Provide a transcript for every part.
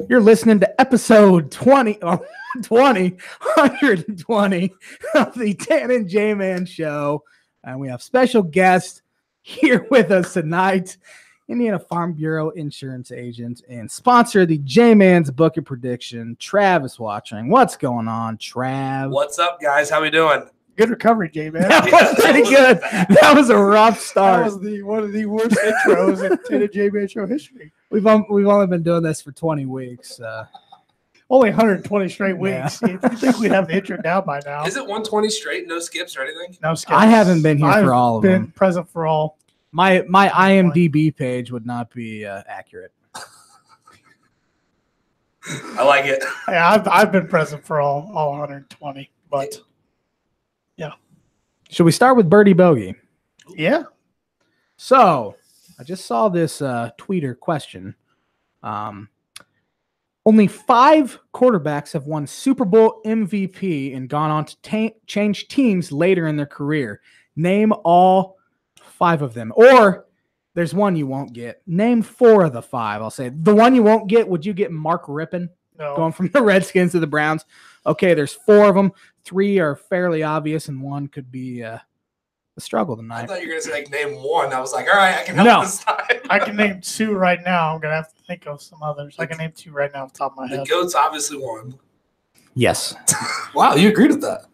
You're listening to episode 120 of the Dan and J-Man Show. And we have special guests here with us tonight, Indiana Farm Bureau insurance agent and sponsor of the J-Man's Book of Prediction, Travis Wottring. What's going on, Trav? What's up, guys? How we doing? Good recovery, J-Man. That was pretty good. That was a rough start. That was one of the worst intros in the J-Man Show history. We've only been doing this for 20 weeks. Only 120 straight weeks. You think we'd have the intro down by now? Is it 120 straight? No skips or anything? No skips. I haven't been here for all of them. I've been present for all. My IMDb page would not be accurate. I like it. Yeah, I've been present for all 120, but yeah. Should we start with Birdie Bogey? Yeah. So I just saw this tweeter question. Only 5 quarterbacks have won Super Bowl MVP and gone on to change teams later in their career. Name all 5 of them. Or there's one you won't get. Name 4 of the 5. I'll say the one you won't get. Would you get Mark Rippon? No. Going from the Redskins to the Browns? Okay, there's 4 of them. 3 are fairly obvious, and 1 could be a struggle tonight. I thought you were going to say name 1. I was like, all right, I can help this time. I can name 2 right now. I'm going to have to think of some others. I can name 2 right now off the top of my head. The GOAT's obviously 1. Yes. Wow, you agreed with that.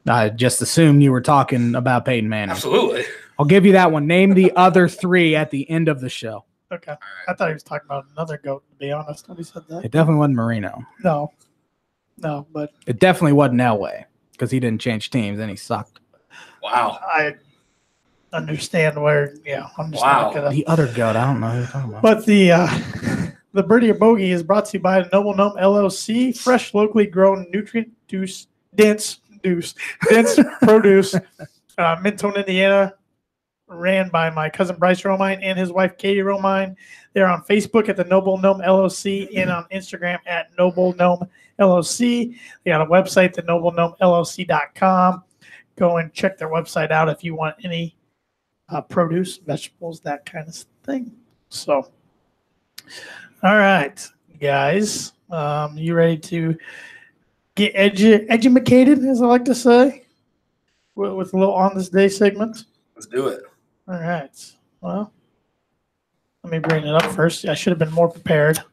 I just assumed you were talking about Peyton Manning. Absolutely. I'll give you that one. Name the other 3 at the end of the show. Okay. Right. I thought he was talking about another GOAT, to be honest, when he said that. It definitely wasn't Marino. No, but it definitely wasn't Elway because he didn't change teams and he sucked. Wow. I understand where, yeah. I'm just the other GOAT, I don't know who you're talking about. But the Birdie or Bogey is brought to you by Noble Gnome LLC, fresh, locally grown, dense produce, Minton, Indiana, ran by my cousin Bryce Romine and his wife Katie Romine. They're on Facebook at the Noble Gnome LLC and on Instagram at Noble Gnome LLC. They got a website, thenoblegnomellc.com. Go and check their website out if you want any produce, vegetables, that kind of thing. So, all right, guys, you ready to get educated, as I like to say, with a little on this day segment? Let's do it. All right. Well, let me bring it up first. I should have been more prepared. A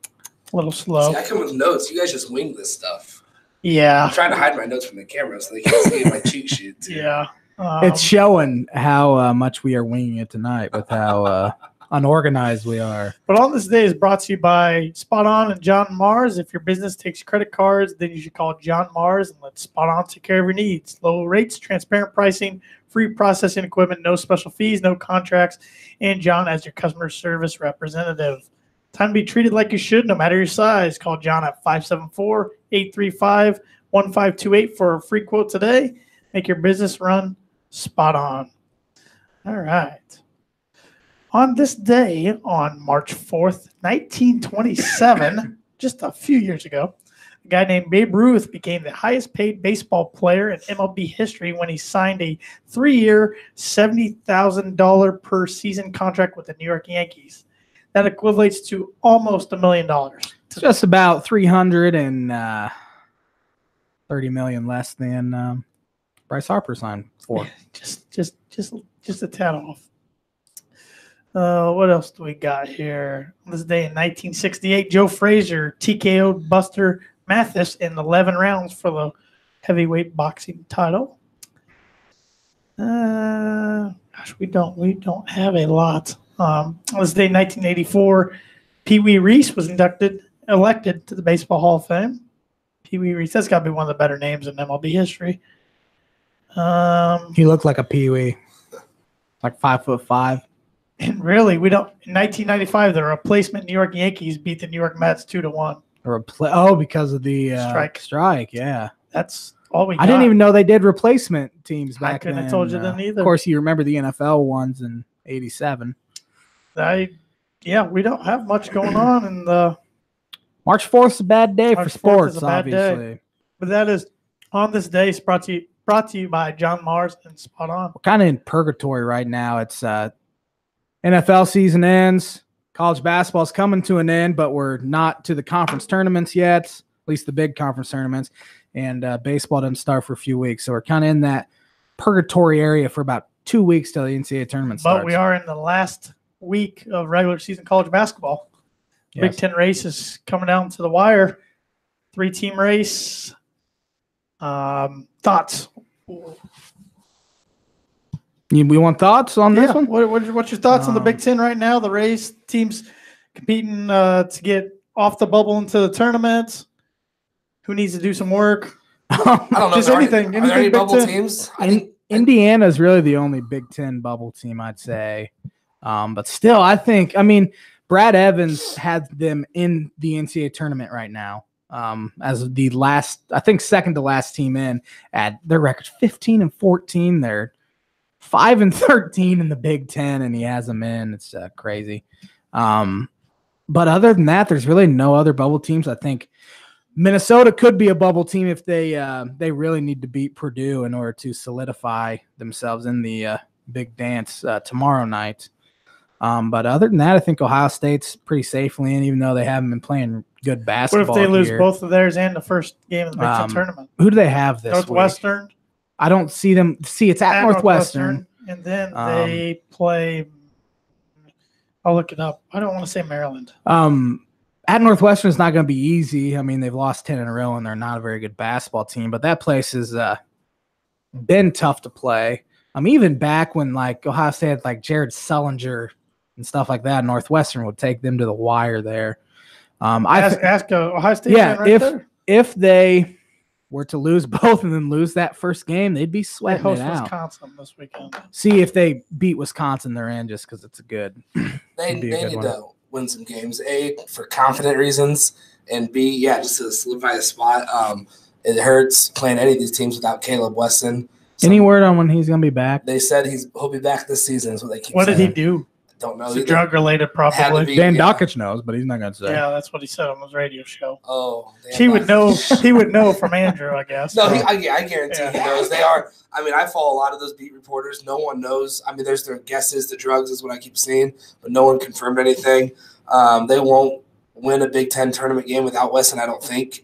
little slow. See, I come with notes. You guys just wing this stuff. Yeah. I'm trying to hide my notes from the camera so they can't see my cheat sheets. Yeah. It's showing how much we are winging it tonight with how unorganized we are. But On This Day is brought to you by Spot On and John Mars. If your business takes credit cards, then you should call John Mars and let Spot On take care of your needs. Low rates, transparent pricing, free processing equipment, no special fees, no contracts, and John as your customer service representative. Time to be treated like you should, no matter your size. Call John at 574-835-1528 for a free quote today. Make your business run spot on. All right. On this day, on March 4th, 1927, just a few years ago, a guy named Babe Ruth became the highest paid baseball player in MLB history when he signed a 3-year, $70,000 per season contract with the New York Yankees. That equates to almost $1 million. It's just about $330 million less than Bryce Harper signed for. Just a tad off. What else do we got here? On this day in 1968, Joe Frazier TKO'd Buster Mathis in 11 rounds for the heavyweight boxing title. Gosh, we don't have a lot. On this day in 1984, Pee Wee Reese was elected to the Baseball Hall of Fame. Pee Wee Reese, that's got to be one of the better names in MLB history. He looked like a Pee Wee, like 5'5". And really, we don't. In 1995, the replacement New York Yankees beat the New York Mets 2-1. Because of the strike. Yeah, that's all we got. I didn't even know they did replacement teams back then. I couldn't have told you then either. Of course, you remember the NFL ones in '87. We don't have much going on in the March 4th is a bad day for sports, obviously. Day. But that is On This Day, brought to you by John Mars and Spot On. We're kind of in purgatory right now. It's NFL season ends. college basketball is coming to an end, but we're not to the conference tournaments yet, at least the big conference tournaments. And baseball doesn't start for a few weeks. So we're kind of in that purgatory area for about 2 weeks till the NCAA tournament starts. But we are in the last week of regular season college basketball. Yes. Big Ten race is coming down to the wire. 3-team race. Thoughts? We want thoughts on this one? What's your thoughts on the Big Ten right now? The race, teams competing to get off the bubble into the tournaments. Who needs to do some work? I don't know. Just anything. Are there any Big bubble Ten? teams? Indiana is really the only Big Ten bubble team, I'd say. But still, Brad Evans had them in the NCAA tournament right now as the last, I think, second to last team in. At their record 15-14. They're 5-13 in the Big Ten, and he has them in. It's crazy. But other than that, there's really no other bubble teams. I think Minnesota could be a bubble team if they really need to beat Purdue in order to solidify themselves in the big dance tomorrow night. But other than that, I think Ohio State's pretty safely in, even though they haven't been playing good basketball. What if they lose here. both of theirs and the first game of the Big Ten tournament? Who do they have this Northwestern. week? I don't see them. It's at Northwestern. And then they play. I'll look it up. I don't want to say Maryland. At Northwestern is not going to be easy. They've lost 10 in a row, and they're not a very good basketball team. But that place has been tough to play. Even back when Ohio State had Jared Sullinger and stuff like that, Northwestern would take them to the wire there. Ask Ohio State. Yeah, if they were to lose both and then lose that first game, they'd be sweating host it out. Wisconsin this weekend. See if they beat Wisconsin, they're in just because it's a good. They need to win some games. A, for confident reasons, and B, just to solidify the spot. It hurts playing any of these teams without Caleb Weston. Any word on when he's going to be back? They said he'll be back this season. Is what they keep saying. What did he do? Don't know. It's drug related, probably. Dan Dockich knows, but he's not going to say. Yeah, that's what he said on his radio show. Oh, he would know. He would know from Andrew, I guess. No, I guarantee he knows. They are. I follow a lot of those beat reporters. No one knows. There's their guesses. The drugs is what I keep seeing, but no one confirmed anything. They won't win a Big Ten tournament game without Weston, I don't think.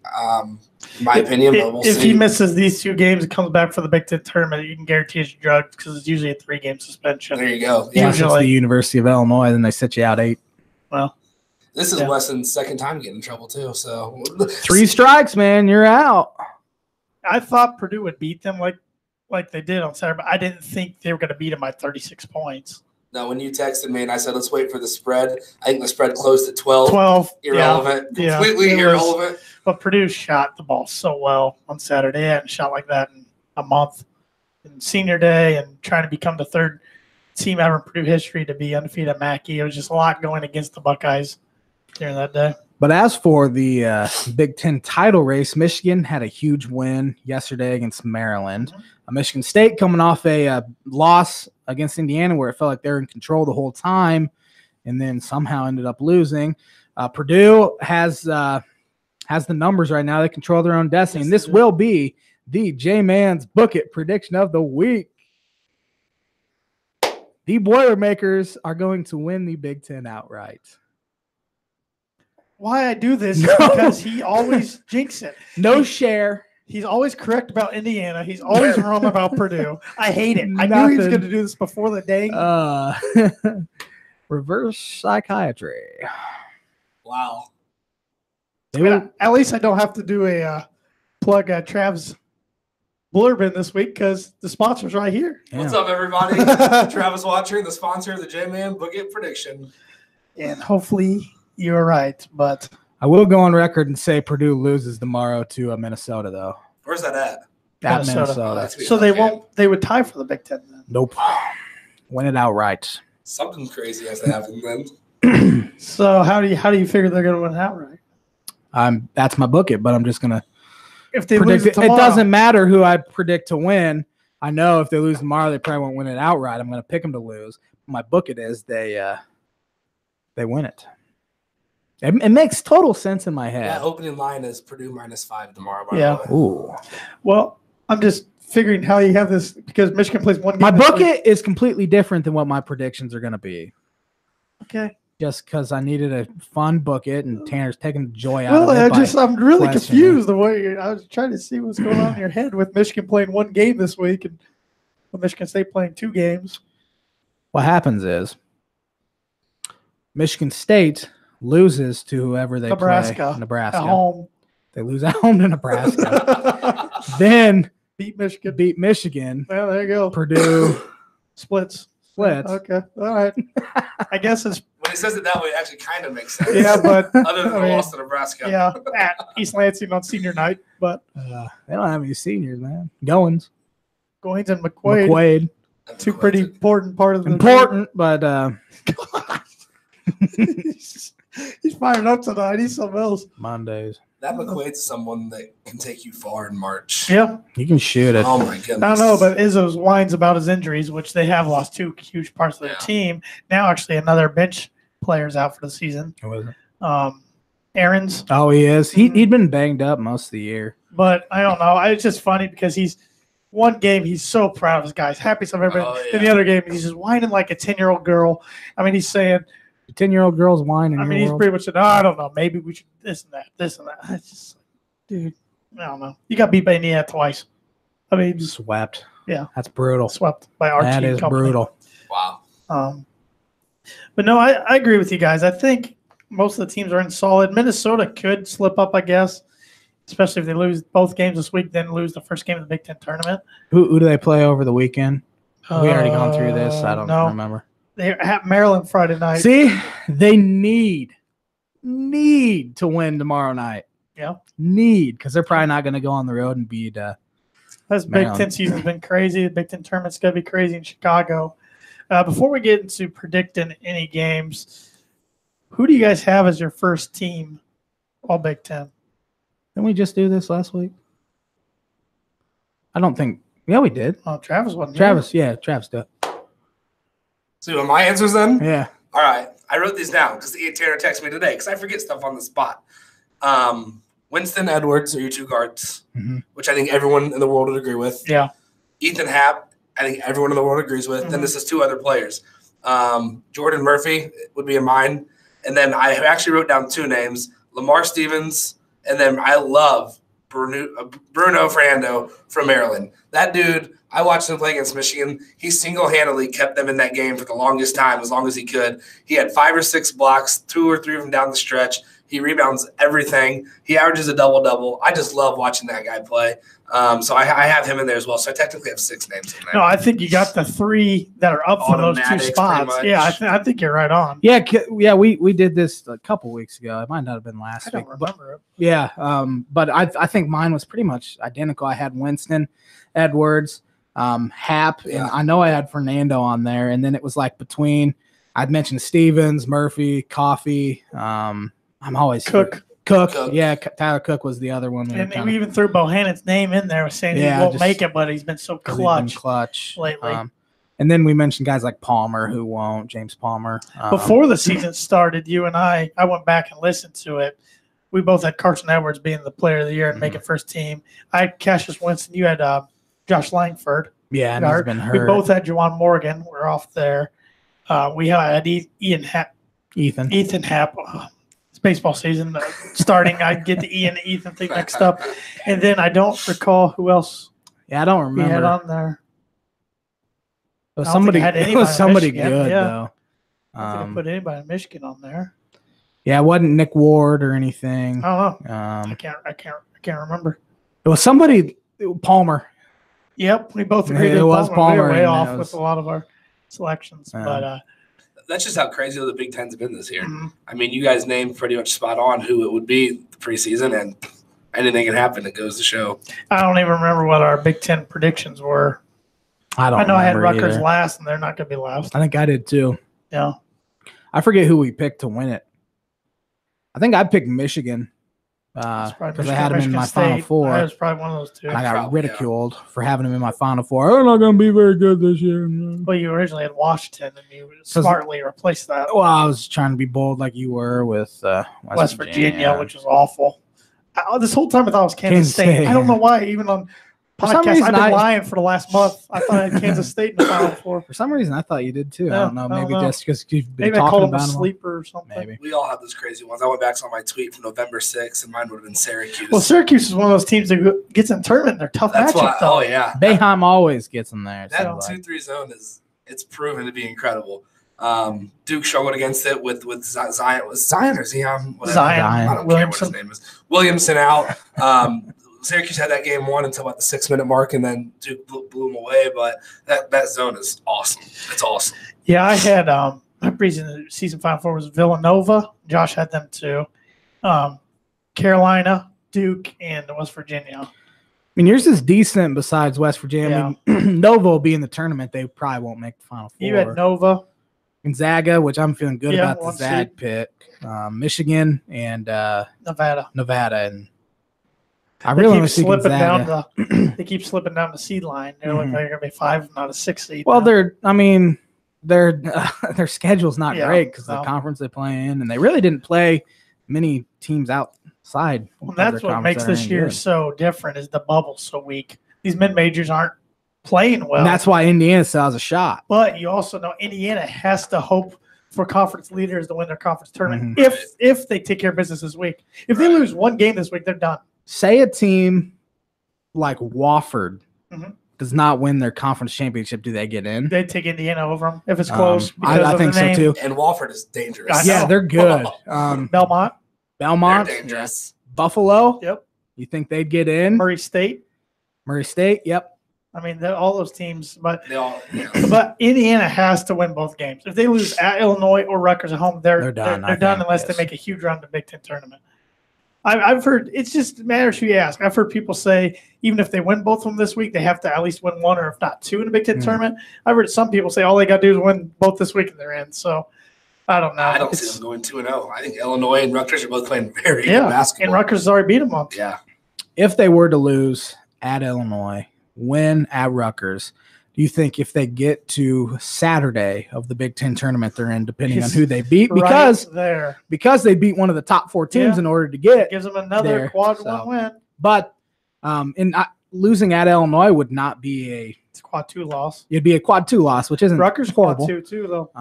In my opinion, but we'll see. If he misses these 2 games and comes back for the Big Ten tournament, you can guarantee his drugs because it's usually a 3-game suspension. There you go. Yeah, it's the University of Illinois, then they sit you out 8. Well, this is Weston's second time getting in trouble too. So 3 strikes, man, you're out. I thought Purdue would beat them like they did on Saturday, but I didn't think they were going to beat them by 36 points. No, when you texted me and I said, let's wait for the spread, I think the spread closed at 12. 12. Irrelevant. Yeah. Completely irrelevant. But Purdue shot the ball so well on Saturday. They hadn't shot like that in a month. And senior day and trying to become the 3rd team ever in Purdue history to be undefeated at Mackey. It was just a lot going against the Buckeyes during that day. But as for the Big Ten title race, Michigan had a huge win yesterday against Maryland. Michigan State coming off a loss against Indiana where it felt like they were in control the whole time and then somehow ended up losing. Purdue has the numbers right now. They control their own destiny. And this will be the J-Man's Book It prediction of the week. The Boilermakers are going to win the Big Ten outright. Why I do this is because he always jinxes it. No share. He's always correct about Indiana. He's always wrong about Purdue. I hate it. I knew he was going to do this before the day. Reverse psychiatry. Wow. At least I don't have to do a plug Trav's blurb in this week because the sponsor's right here. Yeah. What's up, everybody? Travis Wottring, the sponsor of the J-Man Book It prediction. And hopefully you're right, but I will go on record and say Purdue loses tomorrow to Minnesota, though. Where's that at? At Minnesota. So they would tie for the Big Ten then. Nope. Win it outright. Something crazy has to happen then. So how do you figure they're going to win it outright? That's my book it, but I'm just gonna if they predict lose it. It doesn't matter who I predict to win. I know if they lose tomorrow, they probably won't win it outright. I'm gonna pick them to lose. My book it is they win it. It makes total sense in my head. That opening line is Purdue -5 tomorrow. By the way. Ooh. Well, I'm just figuring how you have this because Michigan plays one game. My book it is completely different than what my predictions are going to be. Okay. just because I needed a fun bucket, and Tanner's taking the joy out of it. I'm really questioning. confused. I was trying to see what's going on in your head with Michigan playing one game this week and Michigan State playing 2 games. What happens is Michigan State loses to whoever they play. Nebraska. At home. They lose at home to Nebraska. Then beat Michigan. Yeah, there you go. Purdue splits. Okay. All right. I guess it's when he says it that way, it actually kind of makes sense. Yeah, but other than the loss to Nebraska. Yeah, at East Lansing on senior night, but they don't have any seniors, man. Goins and McQuaid. 2 pretty important part of the important, but he's fired up tonight. He's something else. Mondays. That McQuaid's someone that can take you far in March. Yeah. He can shoot it. Oh, my goodness. I don't know, but Izzo's whines about his injuries, which they have lost 2 huge parts of their team. Now, actually, another bench player's out for the season. Who is it? Aaron's. Oh, he is. He'd been banged up most of the year. But I don't know. It's just funny because one game, he's so proud of his guys. Happy stuff, everybody. Oh, yeah. Then the other game, he's just whining like a 10-year-old girl. I mean, he's saying – 10-year-old girls whining. I mean, he's pretty much said, I don't know. Maybe we should this and that. It's just, dude, I don't know. You got beat by Indiana twice. I mean, swept. Yeah. That's brutal. Swept by our team. That is brutal. Wow. But no, I agree with you guys. I think most of the teams are in solid. Minnesota could slip up, I guess, especially if they lose both games this week, then lose the first game of the Big Ten tournament. Who do they play over the weekend? We already gone through this. I don't remember. They're at Maryland Friday night. See, they need to win tomorrow night. Yeah. Because they're probably not going to go on the road and beat This Big Ten season's been crazy. The Big Ten tournament's going to be crazy in Chicago. Before we get into predicting any games, who do you guys have as your first team all Big Ten? Didn't we just do this last week? I don't think. Yeah, we did. Oh, Travis wasn't Travis did. So my answers then? Yeah. All right. I wrote these down because Tanner texted me today because I forget stuff on the spot. Winston, Edwards are your 2 guards, which I think everyone in the world would agree with. Yeah. Ethan Happ, I think everyone in the world agrees with. Then this is 2 other players. Jordan Murphy would be in mine. And then I actually wrote down 2 names, Lamar Stevens, and then I love Bruno Fernando from Maryland. That dude, I watched him play against Michigan. He single-handedly kept them in that game for the longest time, as long as he could. He had 5 or 6 blocks, 2 or 3 of them down the stretch. He rebounds everything. He averages a double-double. I just love watching that guy play. So I have him in there as well. So I technically have 6 names in there. No, I think you got the 3 that are up for those 2 spots. Yeah, I think you're right on. Yeah, we did this a couple weeks ago. It might not have been last week. I don't remember it. Yeah, but I think mine was pretty much identical. I had Winston, Edwards, Happ, and I know I had Fernando on there. And then it was like between – I'd mentioned Stevens, Murphy, Coffee. I'm always Cook. Yeah, Tyler Cook was the other one. And we even threw Bohannon's name in there, saying he won't make it, but he's been so clutch lately. And then we mentioned guys like Palmer who won't, James Palmer. Before the season started, you and I went back and listened to it. We both had Carson Edwards being the player of the year and making first team. I had Cassius Winston. You had Josh Langford. Yeah, and he's been hurt. We both had Juwan Morgan. We're off there. We had Ethan Happ. It's baseball season starting. I get the Ian and Ethan thing mixed up. And then I don't recall who else I don't remember. we had on there. It was somebody good, though. I don't think I put anybody in Michigan on there. Yeah, it wasn't Nick Ward or anything. I don't know. I can't remember. It was somebody, Palmer. Yep, we both agreed. It was Palmer. We were way off with a lot of our selections, but that's just how crazy the Big Ten's been this year. I mean, you guys named pretty much spot on who it would be the preseason, and anything can happen. It goes to show. I don't even remember what our Big Ten predictions were. I know I had Rutgers last, and they're not going to be last. I think I did too. Yeah. I forget who we picked to win it. I think I picked Michigan because I had them in my Final Four. That was probably one of those 2. And I got ridiculed for having them in my Final Four. They're not going to be very good this year. Well, you originally had Washington, and you smartly replaced that. Well, I was trying to be bold like you were with West Virginia, which was awful. This whole time I thought it was Kansas State. I don't know why. Even on podcast. I've been lying for the last month. I thought I had Kansas State in the Final Four. For some reason, I thought you did too. I don't know. Maybe just because you've been maybe talking I called him about a them. sleeper or something. Maybe. We all have those crazy ones. I went back to my tweet from November 6th, and mine would have been Syracuse. Well, Syracuse is one of those teams that gets in the tournament. They're tough That's matchup. why. Oh yeah, Boeheim always gets them there. that 2-3 zone it's proven to be incredible. Duke struggled against it with Zion. Was Zion or Zion? Whatever. I don't care what his name is. Williamson out. Syracuse had that game won until about the 6-minute mark, and then Duke blew them away. But that zone is awesome. It's awesome. Yeah, I had my preseason Final Four was Villanova. Josh had them too. Carolina, Duke, and West Virginia. I mean, yours is decent besides West Virginia. I mean, Nova will be in the tournament. They probably won't make the Final Four. You had Nova. Gonzaga, which I'm feeling good about the Zag pick. Michigan and Nevada. And I really want to see Gonzaga. They keep slipping down the seed line. They're like they're going to be 5, not a 6 seed. Well, their schedule's not great because the conference they play in, and they really didn't play many teams outside. Well, that's what makes this year so different is the bubble's so weak. These mid-majors aren't playing well. And that's why Indiana still has a shot. But you also know Indiana has to hope for conference leaders to win their conference tournament if they take care of business this week. If they lose one game this week, they're done. Say a team like Wofford does not win their conference championship, do they get in? They take Indiana over them if it's close. I think so too. And Wofford is dangerous. Yeah, they're good. Belmont. They're dangerous. Buffalo. Yep. You think they'd get in? Murray State. Yep. I mean, all those teams, but Indiana has to win both games. If they lose at Illinois or Rutgers at home, they're done. They're done unless they make a huge run to Big Ten tournament. I've heard it's just matters who you ask. I've heard people say even if they win both of them this week, they have to at least win one or if not two in the Big Ten tournament. I've heard some people say all they got to do is win both this week and they're in. So I don't know. I don't see them going 2-0. I think Illinois and Rutgers are both playing very good basketball. And Rutgers has already beat them once. Yeah. If they were to lose at Illinois, win at Rutgers, do you think if they get to Saturday of the Big Ten tournament they're in, depending on who they beat, because they beat one of the top 4 teams in order to get it gives them another quad one win. But losing at Illinois would not be it's a quad 2 loss. It'd be a quad 2 loss, which isn't Rutgers horrible. Quad 2 too though.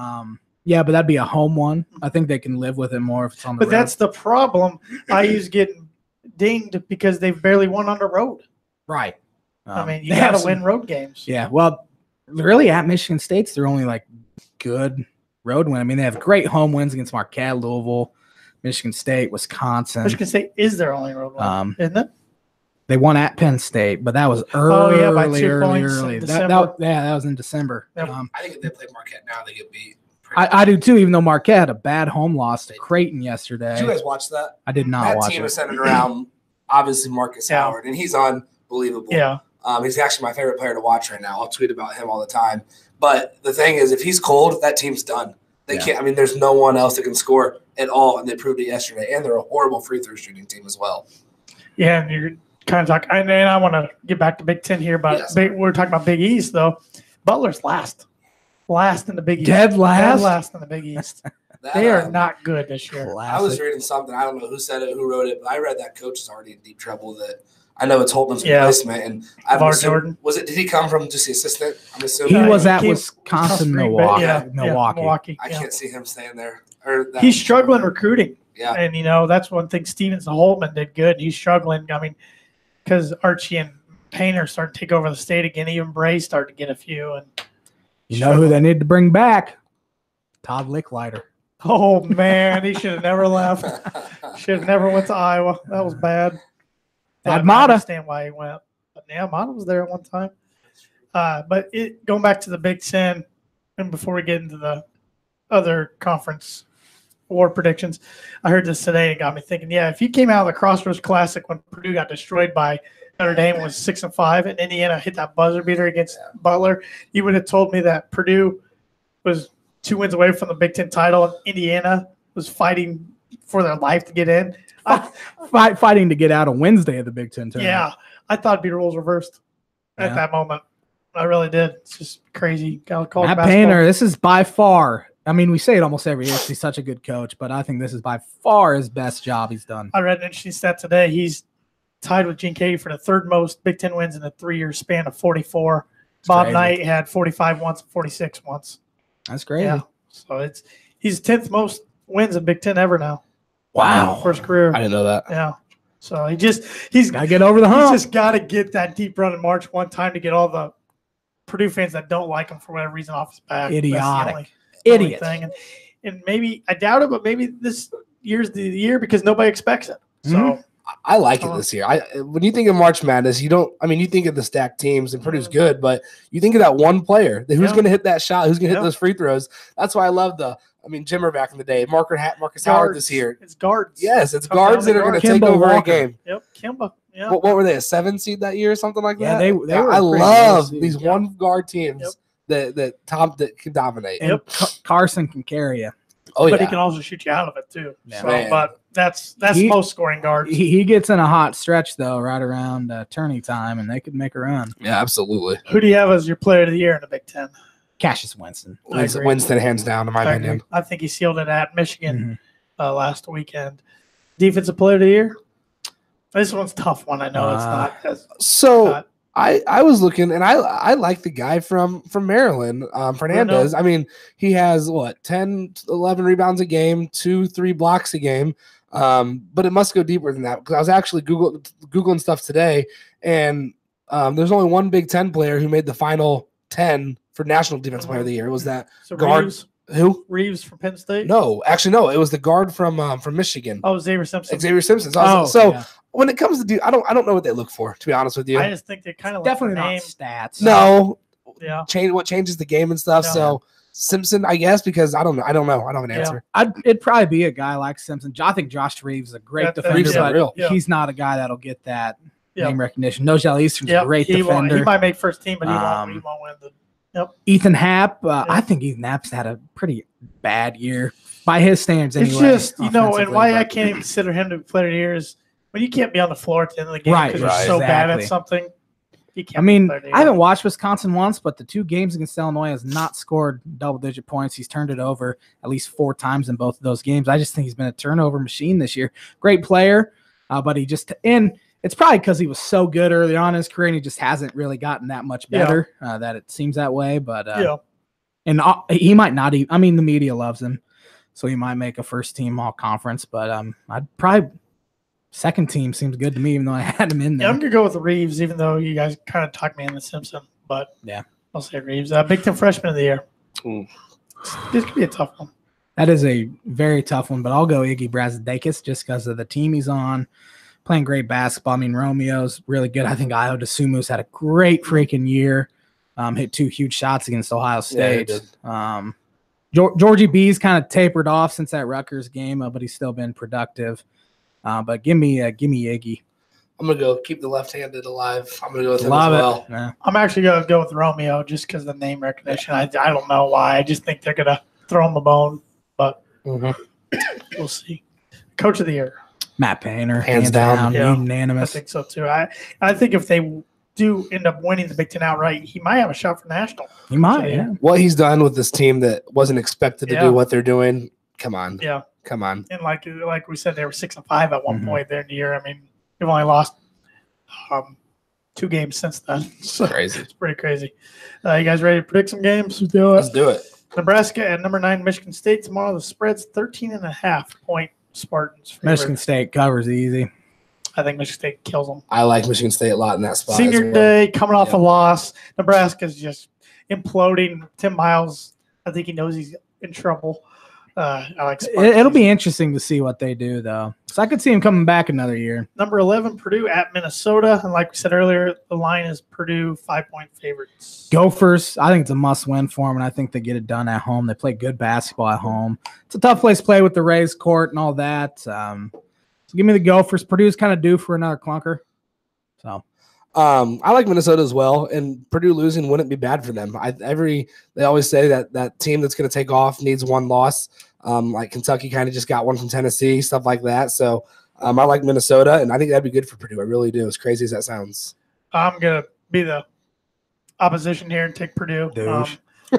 Yeah, but that'd be a home one. I think they can live with it more if it's on the road. But that's the problem. IU's getting dinged because they've barely won on the road. Right. I mean, you got to win road games. Yeah, well, really at Michigan State's they're only like good road win. I mean, they have great home wins against Marquette, Louisville, Michigan State, Wisconsin. Michigan State is their only road win, isn't it? They won at Penn State, but that was early. By 2 points in December. That was in December. Yep. I think if they play Marquette now, they get beat. I do too, even though Marquette had a bad home loss to Creighton yesterday. Did you guys watch that? I did not watch it. That team is centered around, obviously, Marcus Howard, and he's unbelievable. Yeah. He's actually my favorite player to watch right now. I'll tweet about him all the time. But the thing is, if he's cold, that team's done. They can't. I mean, there's no one else that can score at all, and they proved it yesterday. And they're a horrible free throw shooting team as well. Yeah, and you're kind of talking. And I want to get back to Big Ten here, but we're talking about Big East though. Butler's last in the Big East. Dead last in the Big East. They are not good this year. Classic. I was reading something. I don't know who said it, who wrote it, but I read that coach is already in deep trouble. That I know it's Holtman's replacement, and Jordan. Did he come from just the assistant? I'm assuming he was at Wisconsin, Milwaukee. I can't see him staying there. He's struggling recruiting. Yeah, and that's one thing Stevens and Holtman did good. He's struggling. I mean, because Archie and Painter started to take over the state again. Even Bray started to get a few. And you know who they need to bring back? Todd Licklider. Oh man, he should have never left. Should have never went to Iowa. That was bad. I understand why he went. But yeah, Mata was there at one time. But going back to the Big Ten, and before we get into the other conference war predictions, I heard this today and got me thinking, if you came out of the Crossroads Classic when Purdue got destroyed by Notre Dame was 6-5 and Indiana hit that buzzer beater against Butler, you would have told me that Purdue was 2 wins away from the Big Ten title and Indiana was fighting for their life to get in. Fighting to get out on Wednesday of the Big Ten tournament. Yeah, I thought it'd be rules reversed at that moment. I really did. It's just crazy. Matt Painter, this is by far, I mean, we say it almost every year. He's such a good coach, but I think this is by far his best job he's done. I read an interesting stat today. He's tied with Gene Katie for the third most Big Ten wins in a 3-year span of 44. Bob crazy. Knight had 45 once, 46 once. That's crazy. Yeah, so he's 10th most wins in Big Ten ever now. Wow. First career. I didn't know that. Yeah. So he's Got to get over the hump. He's just got to get that deep run in March one time to get all the Purdue fans that don't like him for whatever reason off his back. Idiotic. Idiot thing. And maybe I doubt it, but maybe this year's the year because nobody expects it. So I like it this year. When you think of March Madness, you think of the stacked teams and Purdue's good, but you think of that one player who's going to hit that shot, who's going to hit those free throws. That's why I love Jimmer back in the day. Marcus Howard this year. It's guards. Yes, it's guards that are going to take over a game. Yep, Kimba. Yeah. What were they, a 7 seed that year or something like that? They were I love these one guard teams that can dominate. And Carson can carry you. Oh, but he can also shoot you out of it too. Yeah. So, but that's most scoring guards. He gets in a hot stretch though, right around tourney time, and they could make a run. Yeah, absolutely. Who do you have as your player of the year in the Big Ten? Cassius Winston. Winston, hands down, in my opinion. I think he sealed it at Michigan last weekend. Defensive player of the year? This one's a tough one. I know it's not. I was looking, and I like the guy from Maryland, Fernandez. I mean, he has 10, 11 rebounds a game, 2-3 blocks a game. But it must go deeper than that because I was actually Googling stuff today, and there's only one Big Ten player who made the final 10 for National Defensive Player of the Year. Was that guard? Reeves? Who? Reeves from Penn State? No, actually, no. It was the guard from Michigan. Oh, Xavier Simpson. When it comes to I don't know what they look for, to be honest with you. I just think they kind of definitely not name. stats. No, yeah. What changes the game and stuff. Yeah. So Simpson, I guess, because I don't know. I don't have an answer. It'd probably be a guy like Simpson. I think Josh Reeves is a great defender, but he's not a guy that'll get that name recognition. Nojal Eastern's a great defender. He might make first team, but he won't win the. Yep. Ethan Happ, I think Ethan Happ's had a pretty bad year by his standards anyway. It's just, and why I can't even consider him to be player of the year is when you can't be on the floor at the end of the game because you're so bad at something. I haven't watched Wisconsin once, but the 2 games against Illinois has not scored double-digit points. He's turned it over at least 4 times in both of those games. I just think he's been a turnover machine this year. Great player, but it's probably because he was so good early on in his career and he just hasn't really gotten that much better that it seems that way. But and he might not even. I mean, the media loves him, so he might make a first-team all-conference. But I'd probably second team seems good to me, even though I had him in there. Yeah, I'm gonna go with Reeves, even though you guys kind of talked me into Simpson. But I'll say Reeves. Big Ten freshman of the year. This could be a tough one. That is a very tough one, but I'll go Iggy Brazdeikis just because of the team he's on. Playing great basketball. I mean, Romeo's really good. I think Ayo Dosunmu's had a great freaking year. Hit 2 huge shots against Ohio State. Yeah, he did. Georgie B's kind of tapered off since that Rutgers game, but he's still been productive. But give me Iggy. I'm gonna go keep the left-handed alive. I'm gonna go with him as well. Yeah. I'm actually gonna go with Romeo just because of the name recognition. I don't know why. I just think they're gonna throw him the bone, but we'll see. Coach of the year. Matt Painter, hands down. Unanimous. I think so too. I think if they do end up winning the Big Ten outright, he might have a shot for national. He might. Yeah. What he's done with this team that wasn't expected to do what they're doing. Come on. Yeah. Come on. And like we said, they were 6-5 at one point there in the year. I mean, they've only lost 2 games since then. So crazy. It's pretty crazy. You guys ready to predict some games? Let's do it. Nebraska at number 9, Michigan State tomorrow. The spread's 13.5 point Spartans. Favorite. Michigan State covers easy. I think Michigan State kills them. I like Michigan State a lot in that spot. Senior day, coming off a loss. Nebraska's just imploding. Tim Miles, I think he knows he's in trouble. I like Spartans. It'll be interesting to see what they do, though. So I could see him coming back another year. Number 11, Purdue at Minnesota. And like we said earlier, the line is Purdue 5-point favorites. Gophers, I think it's a must-win for them, and I think they get it done at home. They play good basketball at home. It's a tough place to play with the raised court and all that. So give me the Gophers. Purdue's kind of due for another clunker. So I like Minnesota as well, and Purdue losing wouldn't be bad for them. They always say that team that's going to take off needs one loss. Like Kentucky kind of just got one from Tennessee, stuff like that. So I like Minnesota, and I think that'd be good for Purdue. I really do, as crazy as that sounds. I'm going to be the opposition here and take Purdue.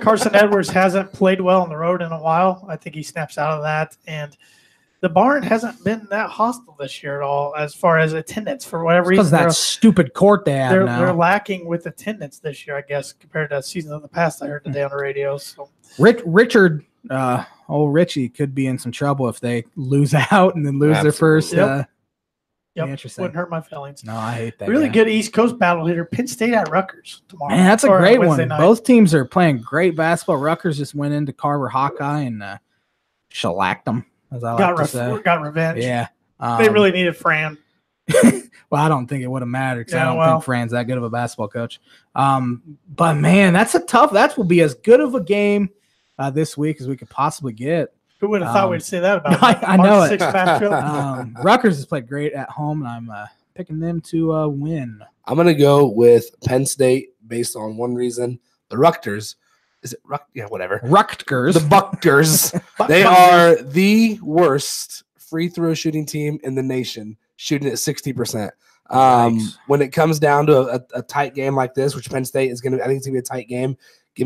Carson Edwards hasn't played well on the road in a while. I think he snaps out of that. And the barn hasn't been that hostile this year at all as far as attendance for whatever reason. Because that stupid court they have now. They're lacking with attendance this year, I guess, compared to seasons of the past. I heard today on the radio. So Richard, old Richie, could be in some trouble if they lose out and then lose their first. Yep. Interesting. Wouldn't hurt my feelings. No, I hate that. Really good East Coast battle hitter. Penn State at Rutgers tomorrow. Man, that's a great one. Night. Both teams are playing great basketball. Rutgers just went into Carver Hawkeye and shellacked them, as I like to say. Got revenge. Yeah. They really needed Fran. Well, I don't think it would have mattered because I don't think Fran's that good of a basketball coach. But, man, that will be as good of a game this week as we could possibly get. Who would have thought we'd say that about I know it. Rutgers has played great at home, and I'm picking them to win. I'm going to go with Penn State based on one reason. The Rutgers. Is it whatever. Rutgers. The Buckers. They are the worst free throw shooting team in the nation, shooting at 60%. When it comes down to a tight game like this, which Penn State is going to, I think it's going to be a tight game.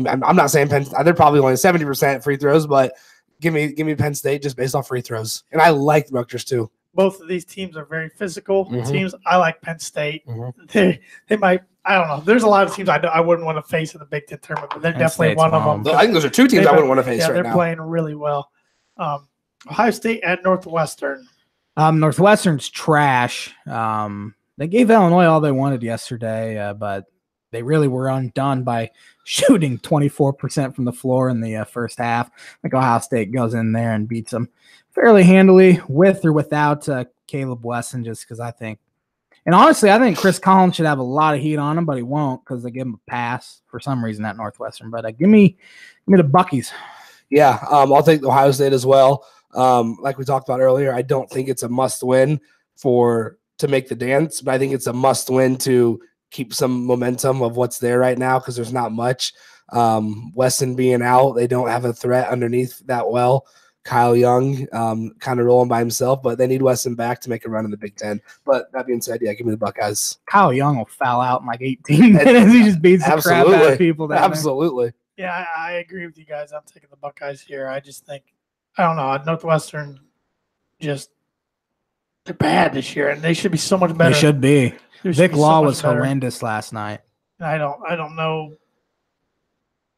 I'm not saying they're probably only 70% free throws, but give me Penn State just based off free throws. And I like Rutgers too. Both of these teams are very physical teams. I like Penn State. They might. I don't know. There's a lot of teams I wouldn't want to face in the Big Ten tournament, but they're definitely one of them. I think those are two teams I wouldn't want to face right now. Yeah, they're playing really well. Ohio State at Northwestern. Northwestern's trash. They gave Illinois all they wanted yesterday, but they really were undone by shooting 24% from the floor in the first half. Like Ohio State goes in there and beats them fairly handily with or without Caleb Wesson, just because I think Chris Collins should have a lot of heat on him, but he won't because they give him a pass for some reason at Northwestern. But give me the Buckies. Yeah, I'll take Ohio State as well. Like we talked about earlier, I don't think it's a must-win to make the dance, but I think it's a must-win to keep some momentum of what's there right now because there's not much. Wesson being out, they don't have a threat underneath that well. Kyle Young kind of rolling by himself, but they need Wesson back to make a run in the Big Ten. But that being said, yeah, give me the Buckeyes. Kyle Young will foul out in like 18 minutes. He just beats the crap out of people. Absolutely. Yeah, I agree with you guys. I'm taking the Buckeyes here. I just think, I don't know, Northwestern they're bad this year, and they should be so much better. They should be. Vic Law was horrendous last night. I don't know.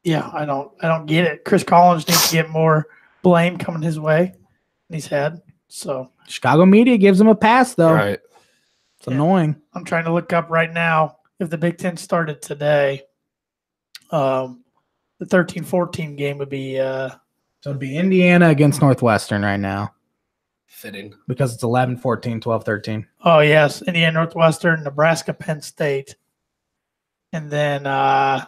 Yeah, I don't get it. Chris Collins needs to get more blame coming his way than he's had. So Chicago media gives him a pass, though. Right. It's annoying. I'm trying to look up right now if the Big Ten started today. The 13-14 game would be so it'd be Indiana against Northwestern right now. Fitting. Because it's 11-14, 12-13. Oh, yes. Indiana, Northwestern, Nebraska, Penn State. And then the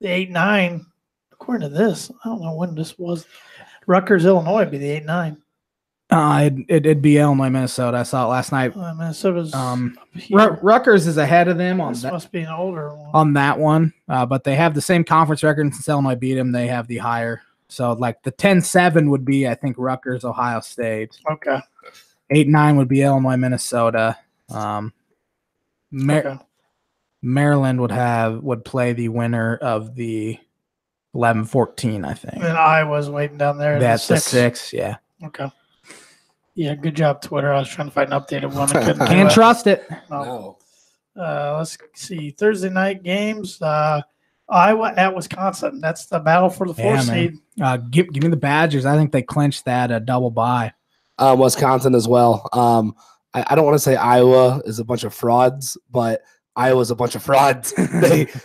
8-9, according to this, I don't know when this was. Rutgers, Illinois would be the 8-9. It'd be Illinois, Minnesota. I saw it last night. Minnesota's Rutgers is ahead of them on this. Must be an older one. On that one. But they have the same conference record, and since Illinois beat them, they have the higher. So, like, the 10-7 would be, I think, Rutgers, Ohio State. Okay. 8-9 would be Illinois, Minnesota. Maryland would play the winner of the 11-14, I think. And then Iowa's waiting down there. That's the 6, yeah. Okay. Yeah, good job, Twitter. I was trying to find an updated one. I couldn't Can't trust it. No. Let's see. Thursday night games. Iowa at Wisconsin. That's the battle for the 4th seed. Give me the Badgers. I think they clinched that double bye. Wisconsin as well. I don't want to say Iowa is a bunch of frauds, but Iowa's a bunch of frauds.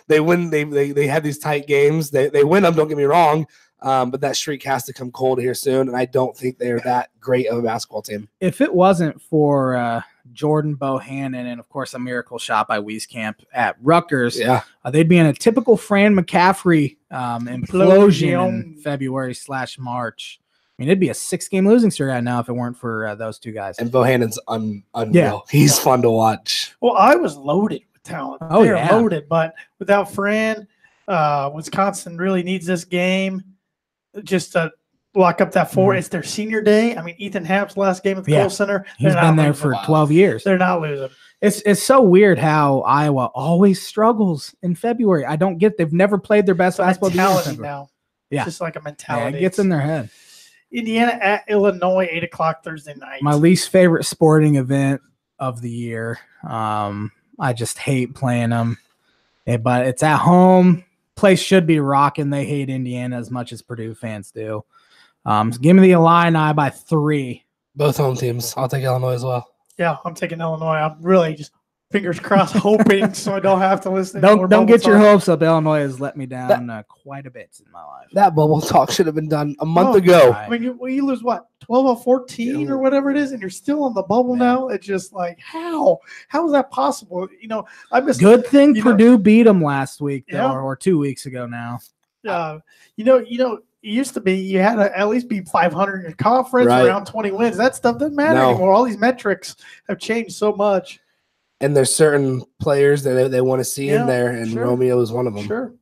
they win. They have these tight games. They win them. Don't get me wrong. But that streak has to come cold here soon, and I don't think they're that great of a basketball team. If it wasn't for Jordan Bohannon and, of course, a miracle shot by Wieskamp at Rutgers, they'd be in a typical Fran McCaffrey implosion in February/March. I mean, it'd be a 6-game losing streak right now if it weren't for those two guys. And Bohannon's unreal. Yeah. He's fun to watch. Well, I was loaded with talent. Oh, They're loaded, but without Fran, Wisconsin really needs this game just to lock up that 4. It's their senior day. I mean, Ethan Happ's last game at the Kohl Center. He's been there for 12 years. They're not losing. It's so weird how Iowa always struggles in February. I don't get. They've never played their best basketball mentality now. Yeah, it's just like a mentality. Yeah, it gets in their head. Indiana at Illinois, 8 o'clock Thursday night. My least favorite sporting event of the year. I just hate playing them. But it's at home. Place should be rocking. They hate Indiana as much as Purdue fans do. So give me the Illini by 3. Both home teams. I'll take Illinois as well. Yeah, I'm taking Illinois. I'm really just fingers crossed, hoping so I don't have to listen. Don't get your hopes up. Illinois has let me down quite a bit in my life. That bubble talk should have been done a month ago. I mean, you lose what, 12 or 14 or whatever it is, and you're still on the bubble now. It's just like, how is that possible? I missed. Good thing Purdue beat them last week, though, Yeah. or 2 weeks ago now. It used to be you had to at least be 500 in your conference, Right. around 20 wins. That stuff doesn't matter anymore. All these metrics have changed so much. And there's certain players that they want to see in there, and Romeo is one of them. Sure.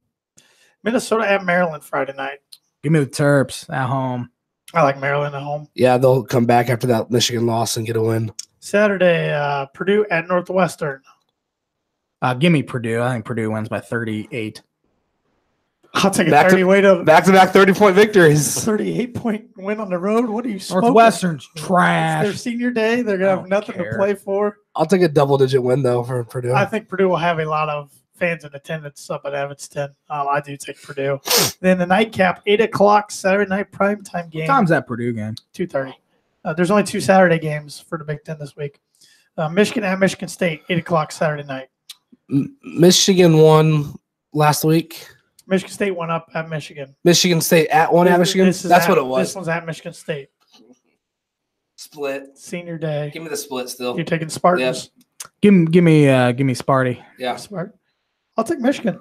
Minnesota at Maryland Friday night. Give me the Terps at home. I like Maryland at home. Yeah, they'll come back after that Michigan loss and get a win. Saturday, Purdue at Northwestern. Give me Purdue. I think Purdue wins by 38. I'll take a Back to- 30 to Back-to-back 30-point victories. 38-point win on the road. What are you smoking? Northwestern's It's their trash. senior day. They're going to have nothing to play for. I'll take a double-digit win, though, for Purdue. I think Purdue will have a lot of fans in attendance up at Evanston. I do take Purdue. Then the nightcap, 8 o'clock Saturday night primetime game. What time's that Purdue game? 2:30. There's only 2 Saturday games for the Big Ten this week. Michigan at Michigan State, 8 o'clock Saturday night. Michigan won last week. Michigan State went up at Michigan. Michigan State at Michigan. That's what it was. This one's at Michigan State. Split. Senior day. Give me the split still. You're taking Spartans. Give me Sparty. Yeah. Smart. I'll take Michigan.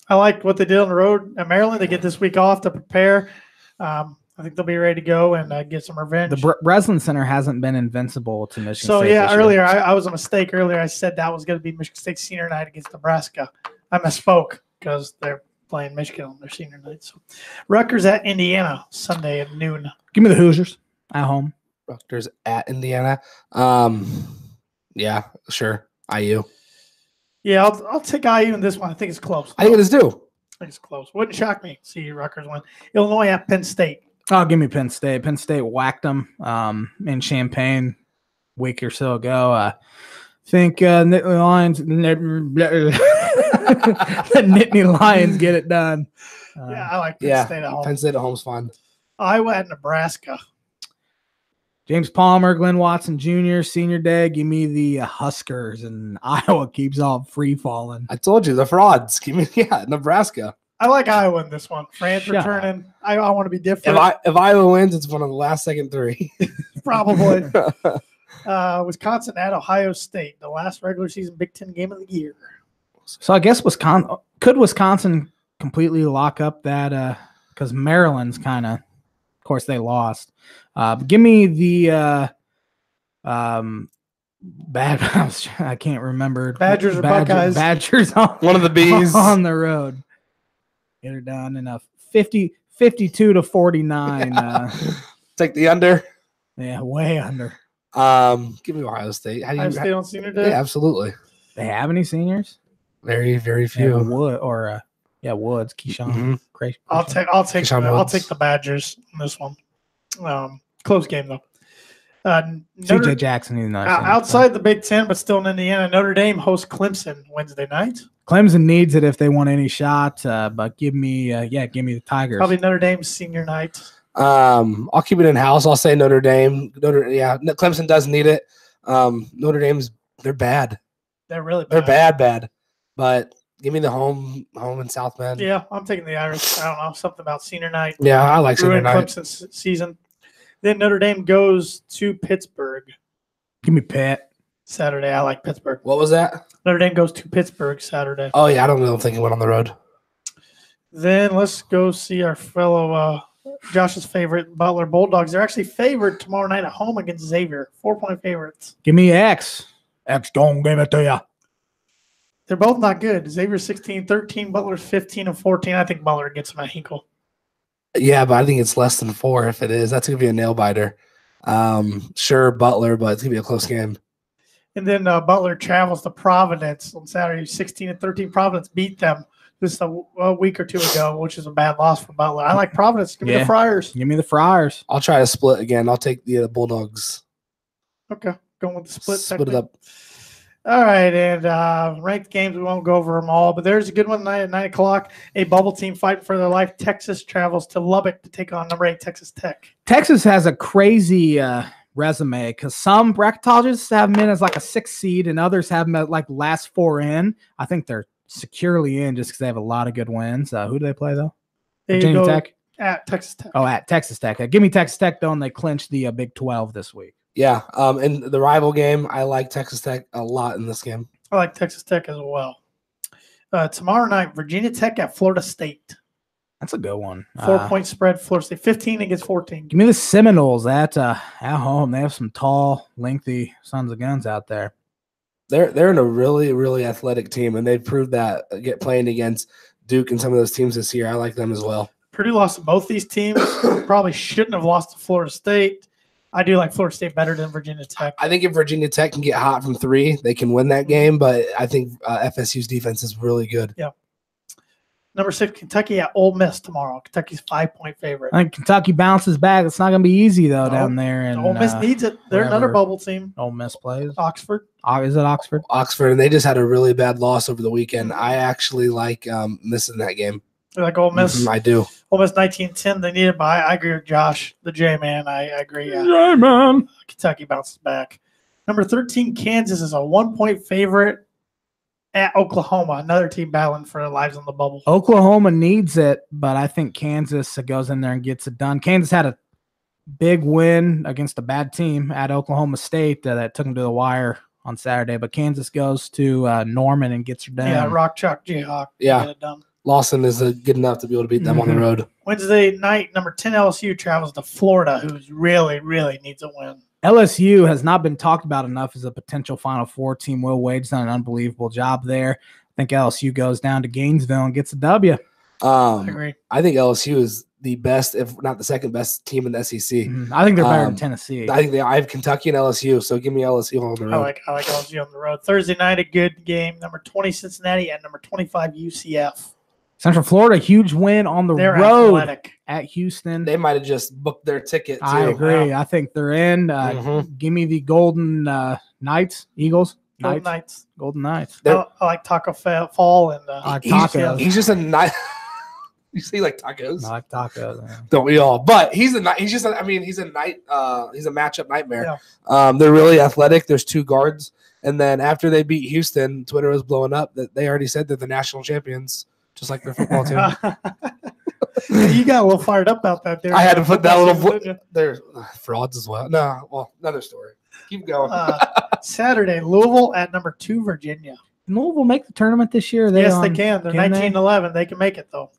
I like what they did on the road at Maryland. They get this week off to prepare. I think they'll be ready to go and get some revenge. The Breslin Center hasn't been invincible to Michigan So, State. yeah, this year. earlier I was a mistake. Earlier I said that was going to be Michigan State senior night against Nebraska. I misspoke because they're playing Michigan on their senior night. So, Rutgers at Indiana Sunday at noon. Give me the Hoosiers at home. Rutgers at Indiana. Yeah, sure. IU. Yeah, I'll take IU in this one. I think it's close. I think it is too. I think it's close. Wouldn't shock me to see Rutgers win. Illinois at Penn State. Oh, give me Penn State. Penn State whacked them in Champaign a week or so ago. I think Nittany Lions, the Nittany Lions get it done. Yeah, I like Penn State at home. Penn State at home's fun. Iowa at Nebraska. James Palmer, Glenn Watson Jr., senior day. Give me the Huskers, and Iowa keeps all free falling. I told you the frauds. Give me Nebraska. I like Iowa in this one. France returning. I want to be different. If Iowa wins, it's one of the last second 3. Probably. Wisconsin at Ohio State, the last regular season Big Ten game of the year. So I guess Wisconsin completely lock up that because Maryland's kind of course they lost. Give me the I can't remember. Badgers or Buckeyes? Badgers on One of the B's on the road. Get her done enough. 52 to 49. Take the under. Yeah, way under. Give me Ohio State. Ohio State on senior day? Yeah, absolutely. They have any seniors? Very, very few. Woods, Keyshawn. Great. I'll take the Badgers in this one. Close game though. CJ Jackson. Outside the Big Ten, but still in Indiana, Notre Dame hosts Clemson Wednesday night. Clemson needs it if they want any shot, but give me the Tigers. Probably Notre Dame's senior night. I'll keep it in house. I'll say Notre Dame. Clemson does need it. Notre Dame's they're bad. They're really bad. They're bad. But give me the home in South Bend. Yeah, I'm taking the Irish. I don't know, something about senior night. Yeah, I like senior night. Clemson's season. Then Notre Dame goes to Pittsburgh. Give me Pitt. Saturday. I like Pittsburgh. What was that? Notre Dame goes to Pittsburgh Saturday. Oh, yeah, I don't think he went on the road. Then let's go see our fellow Josh's favorite Butler Bulldogs. They're actually favored tomorrow night at home against Xavier. 4-point favorites. Give me X. X don't give it to you. They're both not good. Xavier's 16-13, Butler's 15-14. I think Butler gets them at Hinkle. Yeah, but I think it's less than 4 if it is. That's going to be a nail-biter. Sure, Butler, but it's going to be a close game. And then Butler travels to Providence on Saturday, 16-13. Providence beat them just a week or two ago, which is a bad loss for Butler. I like Providence. Give me the Friars. Give me the Friars. I'll try to split again. I'll take the Bulldogs. Okay, going with the split. Split it up. All right, and ranked games, we won't go over them all, but there's a good one tonight at 9 o'clock. A bubble team fighting for their life. Texas travels to Lubbock to take on number 8 Texas Tech. Texas has a crazy resume because some bracketologists have them in as like a 6th seed and others have them at like last 4 in. I think they're securely in just because they have a lot of good wins. Who do they play, though? Virginia Tech? At Texas Tech. Oh, at Texas Tech. Give me Texas Tech, though, and they clinched the Big 12 this week. Yeah, in the rival game, I like Texas Tech a lot in this game. I like Texas Tech as well. Tomorrow night, Virginia Tech at Florida State. That's a good one. 4-point spread, Florida State, 15 against 14. Give me the Seminoles at home. They have some tall, lengthy sons of guns out there. They're in a really, really athletic team, and they've proved that playing against Duke and some of those teams this year. I like them as well. Purdue lost to both these teams. Probably shouldn't have lost to Florida State. I do like Florida State better than Virginia Tech. I think if Virginia Tech can get hot from 3, they can win that game, but I think FSU's defense is really good. Yeah. Number 6, Kentucky at Ole Miss tomorrow. Kentucky's 5-point favorite. I think Kentucky bounces back. It's not going to be easy, though, down there. And Ole Miss needs it. They're another bubble team. Ole Miss plays. Oxford. Is it Oxford? Oxford, and they just had a really bad loss over the weekend. I actually like missing that game. You like Ole Miss? I do. Ole Miss 19-10. They need it by. I agree with Josh, the J-Man. I agree. J-Man. Kentucky bounces back. Number 13, Kansas is a 1-point favorite at Oklahoma. Another team battling for their lives on the bubble. Oklahoma needs it, but I think Kansas goes in there and gets it done. Kansas had a big win against a bad team at Oklahoma State that took them to the wire on Saturday, but Kansas goes to Norman and gets her done. Yeah, Rock Chalk Jayhawk. Yeah. Get it done. Lawson is good enough to be able to beat them on the road. Wednesday night, number 10 LSU travels to Florida, who's really, really needs a win. LSU has not been talked about enough as a potential Final Four team. Will Wade's done an unbelievable job there. I think LSU goes down to Gainesville and gets a W. I agree. I think LSU is the best, if not the second best team in the SEC. I think they're better than Tennessee. I have Kentucky and LSU, so give me LSU on the road. I like LSU on the road. Thursday night, a good game. Number 20 Cincinnati and number 25 UCF. Central Florida, huge win on the road at Houston. They might have just booked their ticket, too. I agree. I think they're in. Give me the Golden Knights, Eagles. Golden Knights. Golden Knights. I like Taco Fall and I like tacos. He's just a nice. You see, like tacos. I like tacos. Man. Don't we all? But he's a night. He's just. He's a night. He's a matchup nightmare. Yeah. They're really athletic. There's 2 guards, and then after they beat Houston, Twitter was blowing up that they already said they're the national champions, just like their football team. You got a little fired up about that there. I had to put that little. They're frauds as well. No, well, another story. Keep going. Saturday, Louisville at number 2 Virginia. Louisville make the tournament this year? They can. They're 19-11. They can make it though.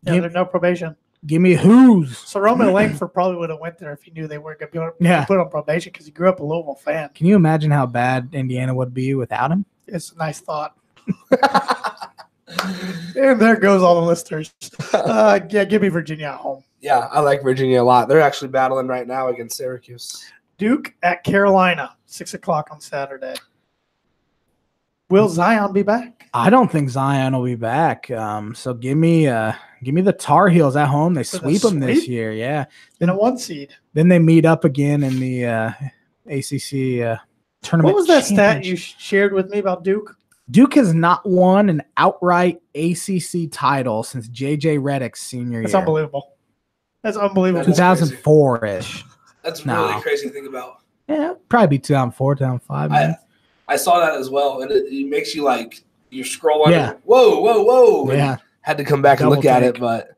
There's no probation. Give me who's. So Roman Langford probably would have went there if he knew they weren't going to be put on probation because he grew up a Louisville fan. Can you imagine how bad Indiana would be without him? It's a nice thought. And there goes all the listeners. Give me Virginia at home. Yeah, I like Virginia a lot. They're actually battling right now against Syracuse. Duke at Carolina, 6 o'clock on Saturday. Will Zion be back? I don't think Zion will be back. So give me the Tar Heels at home. They sweep them this year. Yeah, in a 1 seed. Then they meet up again in the ACC tournament. What was that stat you shared with me about Duke? Duke has not won an outright ACC title since J.J. Redick's senior year. That's unbelievable. That's unbelievable. 2004-ish. That's really crazy to think about. Yeah, probably be 2004, 2005. I saw that as well, and it makes you like you scroll on. Yeah. Whoa! Yeah. Had to come back and look at it, but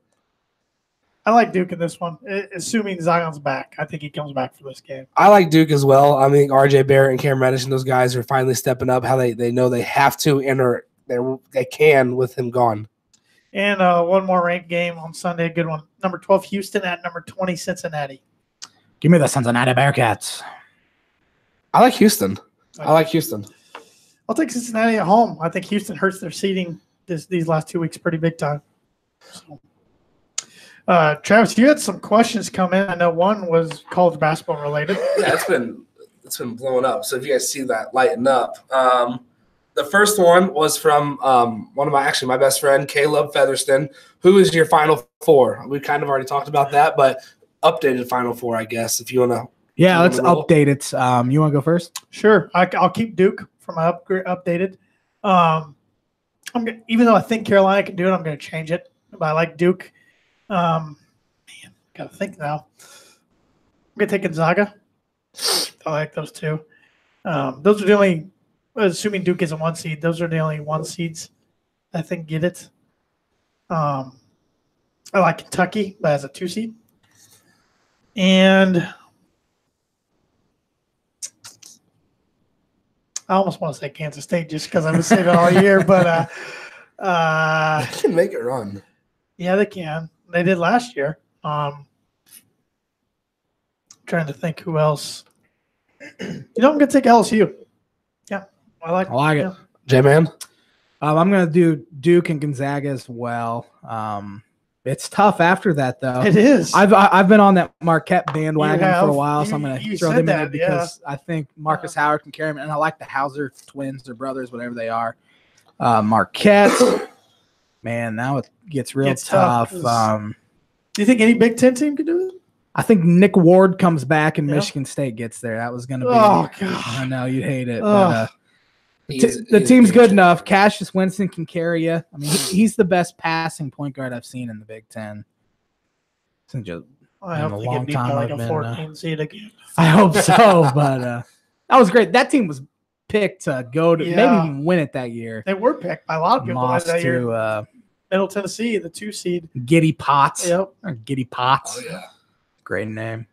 I like Duke in this one, assuming Zion's back. I think he comes back for this game. I like Duke as well. I mean, R.J. Barrett and Cam Reddish and those guys are finally stepping up. How they know they have to and they can with him gone. And one more ranked game on Sunday, a good one. Number 12 Houston at number 20 Cincinnati. Give me the Cincinnati Bearcats. I like Houston. I'll take Cincinnati at home. I think Houston hurts their seeding these last 2 weeks pretty big time. So, Travis, you had some questions come in. I know one was college basketball related. Yeah, it's been blowing up. So if you guys see that lighten up, The first one was from one of my best friend, Caleb Featherston. Who is your Final Four? We kind of already talked about that, but updated Final Four, I guess, if you want to. Yeah, let's update it. You want to go first? Sure. I'll keep Duke for my updated. Even though I think Carolina can do it, I'm going to change it. But I like Duke. Man, got to think now. I'm going to take Gonzaga. I like those two. Those are the only, assuming Duke is a 1 seed, those are the only 1 seeds I think get it. I like Kentucky, but as a 2 seed. And I almost want to say Kansas State just because I've been saying it all year, but they can make it run. Yeah, they can. They did last year. Trying to think who else. I'm going to take LSU. Yeah, I like it. J-Man? I'm going to do Duke and Gonzaga as well. It's tough after that, though. It is. I've been on that Marquette bandwagon for a while, so I'm going to throw them in there because I think Marcus Howard can carry them, and I like the Hauser twins or brothers, whatever they are. Marquette, man, now it gets real tough. Do you think any Big Ten team could do it? I think Nick Ward comes back and Michigan State gets there. That was going to be. Oh, God. I know you'd hate it, but the team's good enough. Cassius Winston can carry you. I mean, he's the best passing point guard I've seen in the Big Ten. I hope they get beat by like a 14 seed again. I hope so, but that was great. That team was picked to go to maybe even win it that year. They were picked by a lot of people that year. Middle Tennessee, the 2 seed. Giddy Potts. Yep. Or Giddy Potts. Oh, yeah. Great name.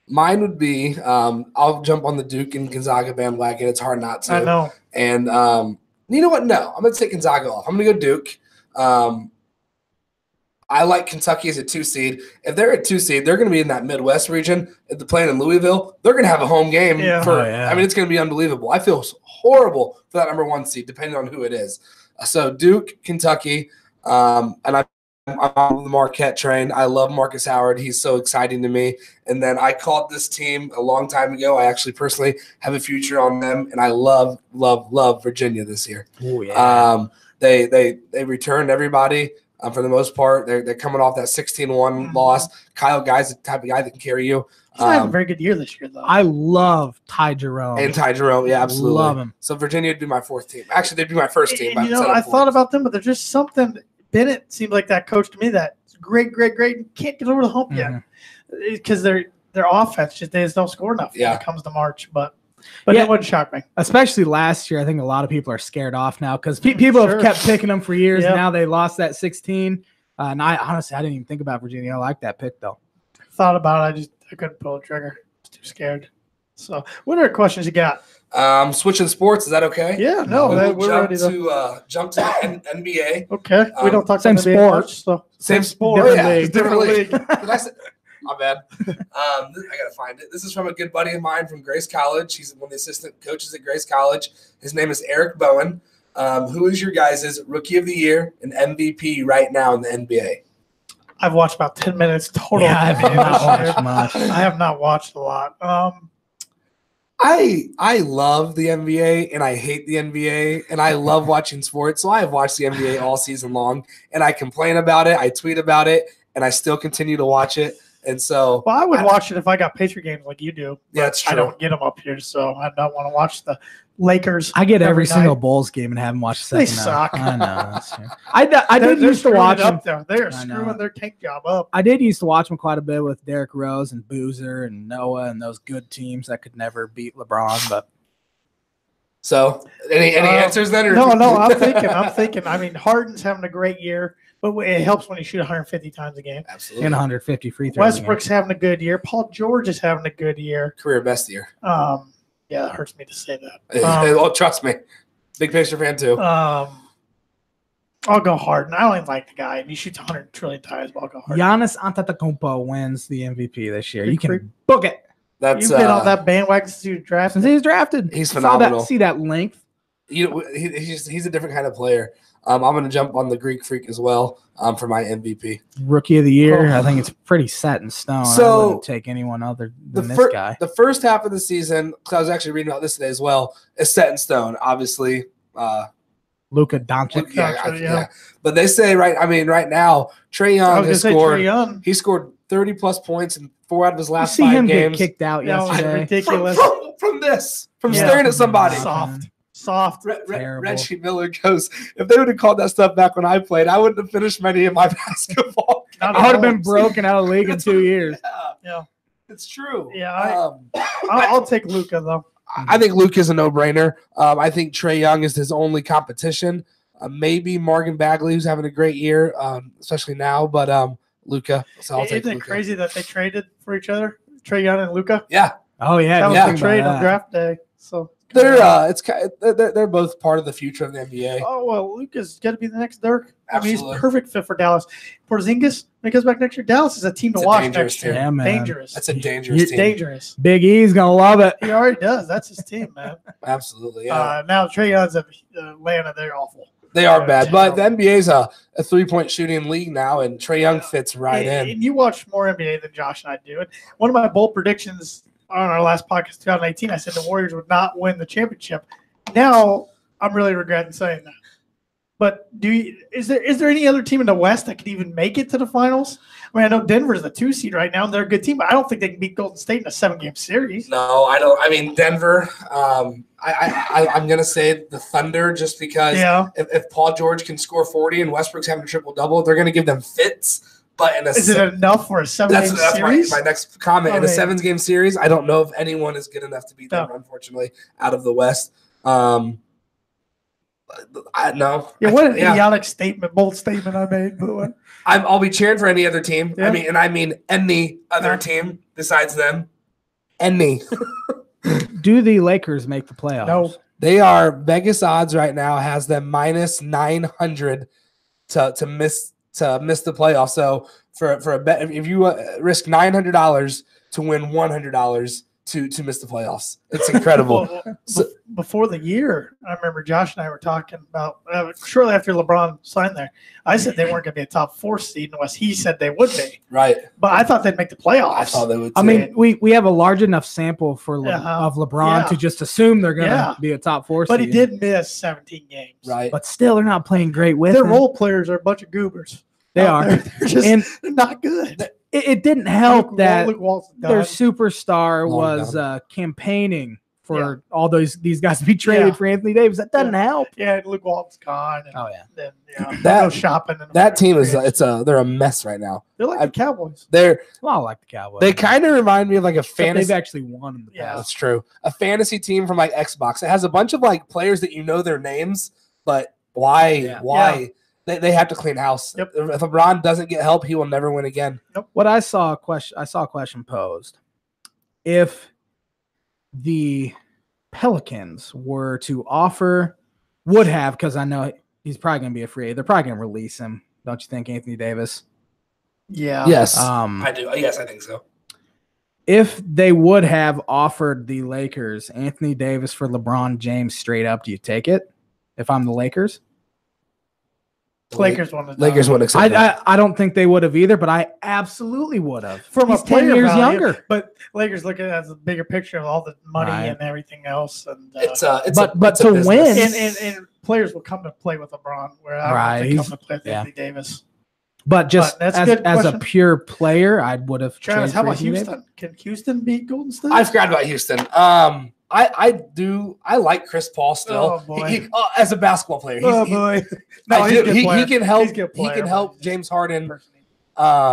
Mine would be I'll jump on the Duke and Gonzaga bandwagon. It's hard not to. I know. And you know what? No, I'm going to take Gonzaga off. I'm going to go Duke. I like Kentucky as a 2 seed. If they're a 2 seed, they're going to be in that Midwest region. If they're playing in Louisville, they're going to have a home game. I mean, it's going to be unbelievable. I feel horrible for that number 1 seed, depending on who it is. So Duke, Kentucky, and I'm on the Marquette train. I love Marcus Howard. He's so exciting to me. And then I called this team a long time ago. I actually personally have a future on them, and I love Virginia this year. Oh yeah. They returned everybody for the most part. They're coming off that 16-1 loss. Kyle Guy's the type of guy that can carry you. He's having a very good year this year, though. I love Ty Jerome. And Ty Jerome, yeah, absolutely. Love him. So Virginia would be my 4th team. Actually, they'd be my 1st team. And, I thought about them, but there's just something – Bennett seemed like that coach to me that's great. Can't get over the hump yet because their offense just they just don't score enough when it comes to March. But it wouldn't shock me. Especially last year, I think a lot of people are scared off now because people have kept picking them for years. And now they lost that 16. And I didn't even think about Virginia. I like that pick though. Thought about it. I couldn't pull the trigger. I was too scared. So, what other questions you got? Switching sports, is that okay? Yeah, no, we're ready to jump to NBA. Okay, we don't talk same about sport. Much, so. Same sport, different league. Did I say? My bad. I gotta find it. This is from a good buddy of mine from Grace College. He's one of the assistant coaches at Grace College. His name is Eric Bowen. Who is your guys' rookie of the year and MVP right now in the NBA? I've watched about 10 minutes total. Yeah, I have not watched much. I have not watched a lot. I love the NBA and I hate the NBA and I love watching sports. So I have watched the NBA all season long and I complain about it. I tweet about it and I still continue to watch it. And so, I would watch it if I got Patriot games like you do. Yeah, that's true. I don't get them up here, so I don't want to watch the Lakers. I get every single Bulls game and haven't watched the second. They suck. I know. That's true. I did used to watch them. They are screwing their tank job up. I did used to watch them quite a bit with Derrick Rose and Boozer and Noah and those good teams that could never beat LeBron. But so, any answers then? Or? No. I'm thinking. I mean, Harden's having a great year. But it helps when you shoot 150 times a game. Absolutely. And 150 free throws. Westbrook's having a good year. Paul George is having a good year. Career best year. Yeah, it hurts me to say that. Well, trust me. Big picture fan, too. I'll go Harden. I don't even like the guy. He shoots 100 trillion times, but I'll go Harden. Giannis Antetokounmpo wins the MVP this year. You can book it. You've been on that bandwagon since he was drafted. Since he was drafted. He's phenomenal. See that length? He's a different kind of player. I'm going to jump on the Greek Freak as well for my MVP. Rookie of the year. I think it's pretty set in stone. So, I wouldn't take anyone other than this guy. The first half of the season, because I was actually reading about this today as well, is set in stone. Obviously, Luka Doncic. Yeah. But they say right now, Trae Young has scored. He scored 30+ points in 4 out of his last 5 games. Get kicked out yesterday. Ridiculous. From staring at somebody. Soft. Reggie Miller goes, if they would have called that stuff back when I played, I wouldn't have finished many of my basketball. I would have been broken out of the league in 2 years. Yeah. It's true. Yeah. I'll take Luka though. I think Luka is a no-brainer. I think Trae Young is his only competition. Maybe Morgan Bagley, who's having a great year, especially now. But Luka. So Isn't it crazy that they traded for each other, Trae Young and Luka? Yeah. Oh yeah. That was the trade on draft day. So they're both part of the future of the NBA. Oh well, Luka's got to be the next Dirk. Absolutely. I mean, he's perfect fit for Dallas. Porzingis, when he comes back next year, Dallas is a team to watch next year. Yeah, man. Dangerous. That's a dangerous team. Dangerous. Big E's gonna love it. He already does. That's his team, man. Absolutely. Yeah. Now Trae Young's Atlanta. They're awful. They are bad, but the NBA is a 3-point shooting league now, and Trae Young fits right in. And you watch more NBA than Josh and I do. And one of my bold predictions on our last podcast, 2018, I said the Warriors would not win the championship. Now I'm really regretting saying that. But is there any other team in the West that could even make it to the finals? I mean, I know Denver's the 2 seed right now, and they're a good team, but I don't think they can beat Golden State in a 7-game series. No, I don't. I mean, Denver. I'm gonna say the Thunder just because if Paul George can score 40 and Westbrook's having a triple-double, they're gonna give them fits. But is it enough for a 7-game series? That's my next comment. In a 7-game series, I don't know if anyone is good enough to beat them. Unfortunately, out of the West. I know. Yeah, what an idiotic statement, bold statement I made. But I'll be cheering for any other team. Yeah. I mean any other team besides them. Any. Do the Lakers make the playoffs? No. They are Vegas odds right now has them minus 900 to miss the playoffs. So for a bet, if you risk $900 to win $100 to miss the playoffs, it's incredible. Before the year, I remember Josh and I were talking about shortly after LeBron signed there. I said they weren't going to be a top 4 seed in the West. He said they would be. Right. But I thought they'd make the playoffs. I thought they would too. I mean, we have a large enough sample for of LeBron to just assume they're going to be a top 4 seed. But he did miss 17 games. Right. But still, they're not playing great with Their him. role players are a bunch of goobers. They are. They're not good. It didn't help that their superstar superstar was campaigning for all these guys to be traded for Anthony Davis. That doesn't help. Yeah, Luke Walton's gone. And Then, that shopping. That team is they're a mess right now. They're like the Cowboys. They're a lot like the Cowboys. They kind of remind me of like a fantasy. They've actually won in the past. Yeah, that's true. A fantasy team from like Xbox. It has a bunch of like players that you know their names, but why? Yeah. Why? They have to clean house. Yep. If LeBron doesn't get help, he will never win again. Nope. What I saw a question posed. If the Pelicans were to because I know he's probably going to be a free agent. They're probably going to release him. Don't you think, Anthony Davis? Yeah. Yes. I do. Yes, I think so. If they would have offered the Lakers Anthony Davis for LeBron James straight up, do you take it? If I'm the Lakers? Lakers wouldn't accept that. I don't think they would have either, but I absolutely would have. He's 10 years younger. But Lakers look at it as a bigger picture of all the money and everything else. And it's to win, and players will come to play with LeBron, where I don't come to play with Anthony Davis. But as a pure player, I would have. Travis, how about Houston? Can Houston beat Golden State? I forgot about Houston. I do. I like Chris Paul still. Oh boy. As a basketball player, boy. No, he can help. He can help James Harden.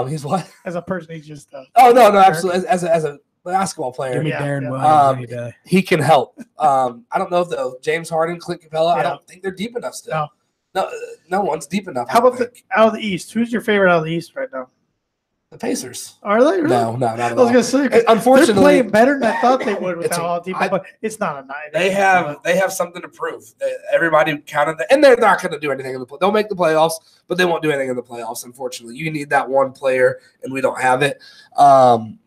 He's what? As a person, he's just. No, absolutely. As a basketball player, give me Darren Williams any day. He can help. I don't know though. James Harden, Clint Capella. I don't think they're deep enough still. No one's deep enough. How about out of the East? Who's your favorite out of the East right now? The Pacers. Are they? Really? No, not at all. I was going to say, unfortunately, they're playing better than I thought they would without all deep, but it's not a night. They have something to prove. Everybody counted that, and they're not going to do anything in the play. They'll make the playoffs, but they won't do anything in the playoffs. Unfortunately, you need that one player, and we don't have it.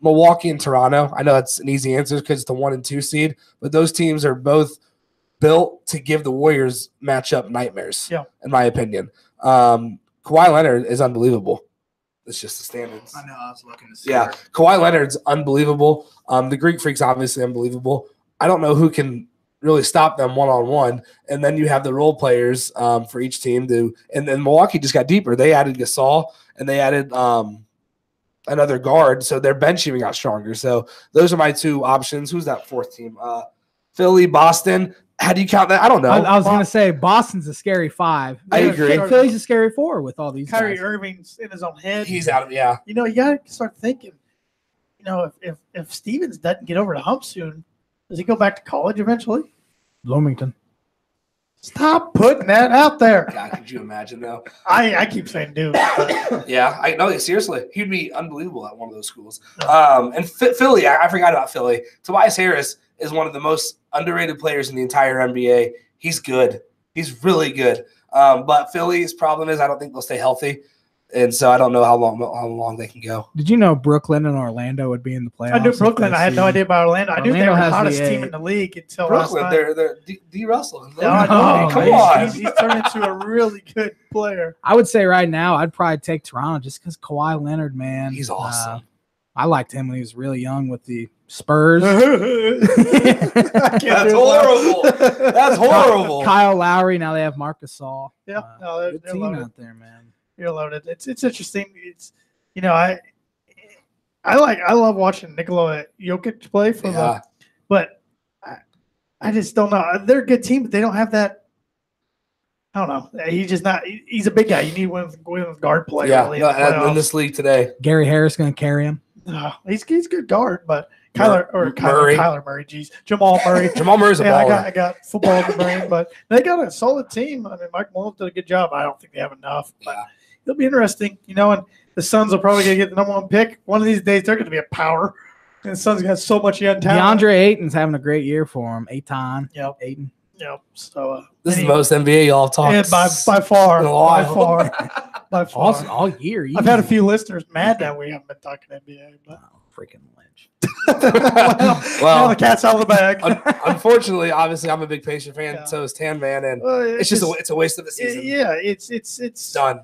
Milwaukee and Toronto. I know that's an easy answer because it's the 1 and 2 seed, but those teams are both built to give the Warriors matchup nightmares. Yeah, in my opinion. Kawhi Leonard is unbelievable. It's just the standards. I know. I was looking to see. Yeah, Kawhi Leonard's unbelievable. The Greek Freak's obviously unbelievable. I don't know who can really stop them one-on-one. And then you have the role players for each team and then Milwaukee just got deeper. They added Gasol and they added another guard, so their bench even got stronger. So those are my two options. Who's that fourth team? Philly, Boston. How do you count that? I don't know. I was going to say Boston's a scary 5. I agree. Philly's a scary 4 with all these Kyrie guys. Irving's in his own head. He's out of yeah. You know, you got to start thinking. You know, if Stevens doesn't get over the hump soon, does he go back to college eventually? Bloomington. Stop putting that out there. God, could you imagine though? I keep saying Duke. But Yeah, I know. Seriously, he'd be unbelievable at one of those schools. And Philly, I forgot about Philly. Tobias Harris is one of the most underrated players in the entire NBA. He's good. He's really good. But Philly's problem is I don't think they'll stay healthy. And so I don't know how long they can go. Did you know Brooklyn and Orlando would be in the playoffs? I knew Brooklyn. I had no idea about Orlando. I knew they were the has hottest the team in the league until Brooklyn, last night. they're D. Russell. Yeah, I know. Oh, come man. on. He's turned into a really good player. I would say right now I'd probably take Toronto just because Kawhi Leonard, man. He's awesome. I liked him when he was really young with the Spurs. That's horrible. That's horrible. Kyle Lowry. Now they have Marcus Gasol. Yeah, no, Good they're team loaded. out there, man. You're loaded. It's interesting. It's I love watching Nikola Jokic play for but I just don't know. They're a good team, but they don't have that. I don't know. He's just not. He's a big guy. You need one guard player. Yeah, Really in this league today. Gary Harris going to carry him. He's a good guard, but Kyler Murray. Geez, Jamal Murray. Jamal Murray's a baller. I got football in the brain, but they got a solid team. I mean, Mike Malone did a good job. I don't think they have enough, but it'll be interesting, and the Suns will probably get the number 1 pick. One of these days, they're going to be a power, and the Suns got so much young talent. DeAndre Ayton's having a great year for him. Ayton. Ayton. Yep. So this is the most NBA y'all have talked. Yeah, by far. All year. I've had a few listeners mad that we haven't been talking NBA, but freaking Lynch. well, the cat's out of the bag. Unfortunately, obviously, I'm a big Patient fan. So is Tan Man, and it's a waste of the season. Yeah, it's done.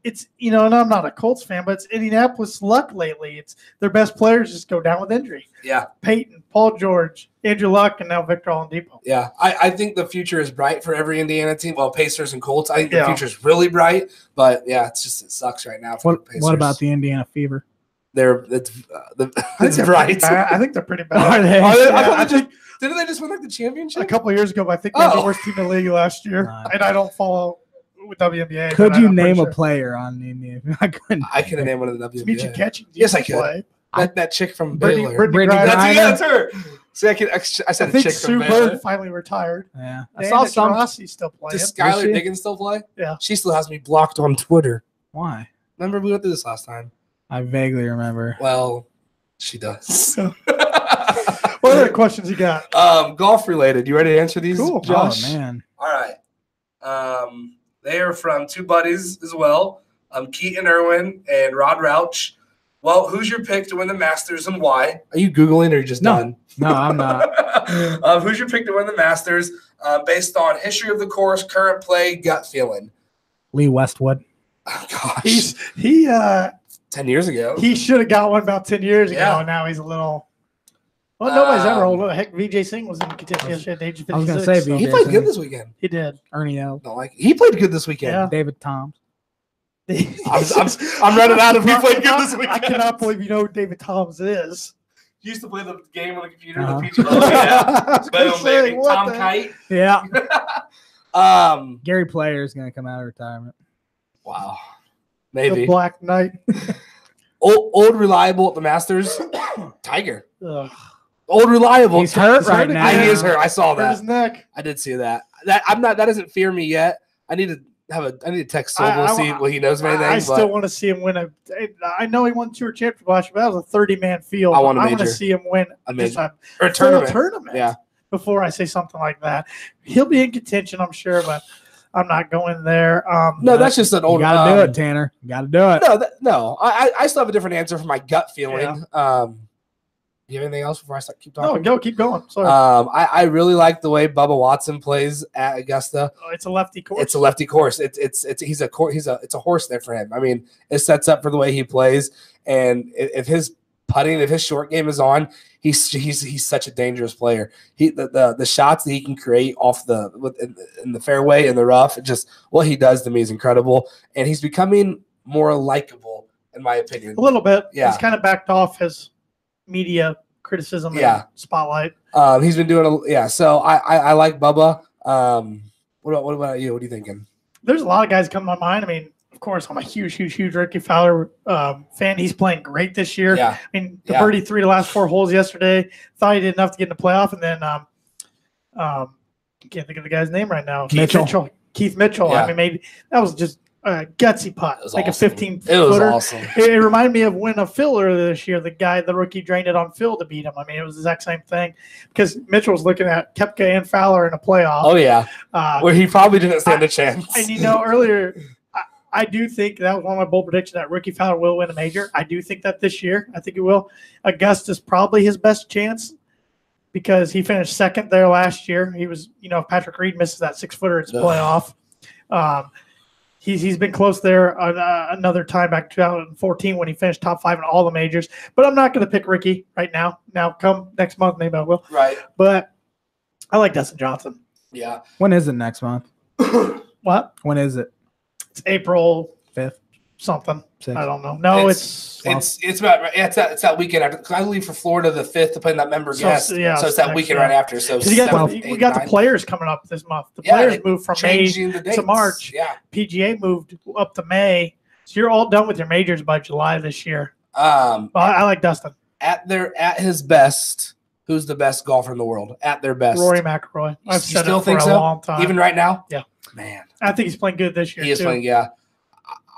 It's and I'm not a Colts fan, but it's Indianapolis luck lately. It's their best players just go down with injury. Yeah, Peyton, Paul George, Andrew Luck, and now Victor Oladipo. Yeah, I think the future is bright for every Indiana team. Well, Pacers and Colts. I think the future is really bright, but yeah, it sucks right now. For the Pacers. What about the Indiana Fever? It's bright. I think they're pretty bad. Are they? Didn't they just win the championship a couple of years ago? But I think they were the worst team in the league last year, and I don't follow with WNBA. Could you name a player on the Indiana? I couldn't. I couldn't name one of the WNBA. Demetri Catching. Yes, I could. That chick from Baylor. Brittany That's her. See, I said I think chick Sue from Baylor. Bird finally retired. Yeah, I saw Taurasi still playing. Does Skylar Diggins still play? Yeah, she still has me blocked on Twitter. Why? Remember we went through this last time. I vaguely remember. Well, she does. What other questions you got? Golf related. You ready to answer these? Cool. Josh? Oh, man. All right. They are from two buddies as well. Keaton Irwin and Rod Rouch. Well, who's your pick to win the Masters and why? Are you Googling or are you just done? No, I'm not. Who's your pick to win the Masters based on history of the course, current play, gut feeling? Lee Westwood. Oh, gosh. He 10 years ago. He should have got one about 10 years ago. Yeah. And now he's a little. Well, nobody's ever old. Heck, VJ Singh was in contention at the age of 56. I was going to say VJ He played Singh. good this weekend. He did. Ernie L. Don't like it. He played good this weekend. Yeah. David Toms. I'm running out of who played good this weekend. I cannot believe you know who David Toms is. You used to play the game on the computer, the PG. Yeah. Boom, baby. Tom Kite. Yeah. Gary Player is going to come out of retirement. Wow. Maybe. The Black Knight. Old reliable at the Masters. Tiger. Ugh. Old reliable. He's hurt right now. He is hurt. I saw Hurt his that. neck. I did see that. That doesn't fear me yet. I need to text Silva to see what he knows of anything. I still want to see him win I know he won Tour Championship last year, but that was a 30-man field. I want to see him win a major. Or a tournament. Yeah. Before I say something like that, he'll be in contention, I'm sure, but I'm not going there. No, that's just an old. You got to do it, Tanner. You got to do it. No. I still have a different answer for my gut feeling. Yeah. You have anything else before I keep talking? No, keep going. Sorry. I really like the way Bubba Watson plays at Augusta. Oh, it's a lefty course. It's a lefty course. It's a horse there for him. I mean, it sets up for the way he plays, and if his putting, if his short game is on, he's such a dangerous player. The shots that he can create off in the fairway and the rough, just what he does to me is incredible, and he's becoming more likable in my opinion. A little bit. Yeah. He's kind of backed off his media criticism and spotlight. He's been doing so I like Bubba. What about you? What are you thinking? There's a lot of guys coming to my mind. I mean, of course, I'm a huge Ricky Fowler fan. He's playing great this year. Yeah. I mean, the birdie 3 the last 4 holes yesterday. Thought he did enough to get in the playoff, and then can't think of the guy's name right now. Keith Mitchell. Yeah. I mean, maybe that was just a gutsy putt, like awesome. a 15-footer. It was awesome. It reminded me of when a Phil earlier this year, the rookie drained it on Phil to beat him. I mean, it was the exact same thing because Mitchell was looking at Koepka and Fowler in a playoff. Oh, yeah. Where he probably didn't stand a chance. And, earlier I do think that was one of my bold predictions that Ricky Fowler will win a major. I do think that this year. I think he will. Augusta's probably his best chance because he finished second there last year. He was, if Patrick Reed misses that 6-footer, it's playoff. He's been close there another time back 2014 when he finished top 5 in all the majors. But I'm not going to pick Ricky right now. Now, come next month, maybe I will. Right. But I like Dustin Johnson. Yeah. When is it next month? What? When is it? It's April 5th. Something. 6th. I don't know. No, it's that weekend after. I leave for Florida the 5th to play in that member guest. So it's that weekend right after. So we got the players coming up this month. The players moved from May to March. Yeah. PGA moved up to May. So you're all done with your majors by July this year. I like Dustin. At his best, who's the best golfer in the world? At their best. Rory McIlroy. I've said still it for a long time. Even right now? Yeah. Man. I think he's playing good this year. He is playing, yeah.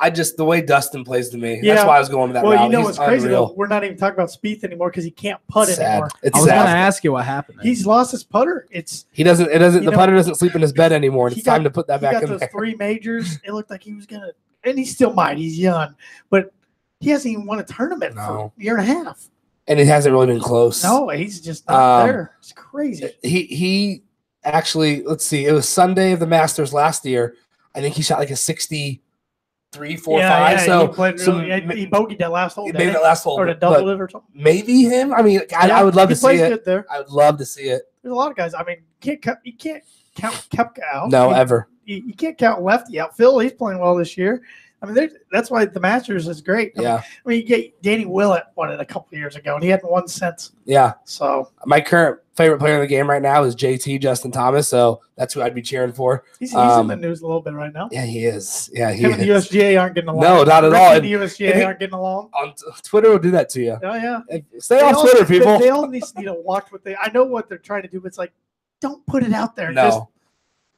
The way Dustin plays to me. Yeah. That's why I was going that route. Well, what's crazy though? We're not even talking about Spieth anymore because he can't putt anymore. I was going to ask you what happened. He's lost his putter. The putter doesn't sleep in his bed anymore. It's time to put that back in there. He got those 3 majors. It looked like he was gonna, and he still might. He's young, but he hasn't even won a tournament for a year and a half. And it hasn't really been close. No, he's just not there. It's crazy. He actually, let's see, it was Sunday of the Masters last year. I think he shot like a 63, 4, 5. Yeah, So, he bogeyed that last hole. He made that last hole. Or to double it or something. Maybe him. I mean, I would love to see it. Good there. I would love to see it. There's a lot of guys. I mean, you can't count Koepka out. No, ever. You can't count Lefty out. Phil, he's playing well this year. I mean, that's why the Masters is great. I mean, you get Danny Willett won it a couple of years ago, and he hadn't won since. Yeah. So my current favorite player in the game right now is JT Justin Thomas. So that's who I'd be cheering for. He's in the news a little bit right now. Yeah, he is. Yeah, he Him is. and the USGA aren't getting along. No, not at all. The USGA aren't getting along. On Twitter will do that to you. Oh yeah. Stay off Twitter, people. They all need to watch what they. I know what they're trying to do, but it's like, don't put it out there. No.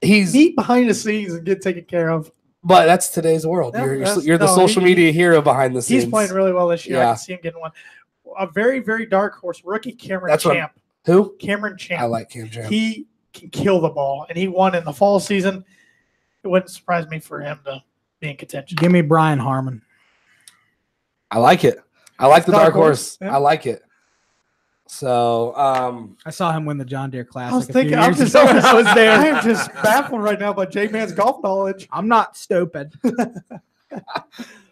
He's meet behind the scenes and get taken care of. But that's today's world. No, you're the social media hero behind the scenes. He's playing really well this year. Yeah. I can see him getting one. A very, very dark horse rookie, Cameron Champ. Who? Cameron Champ. I like Cam Champ. He can kill the ball, and he won in the fall season. It wouldn't surprise me for him to be in contention. Give me Brian Harmon. I like it. I like the dark horse. Yeah. I like it. So I saw him win the John Deere Classic. I was thinking, I was there. I am just baffled right now by J-Man's golf knowledge. I'm not stupid.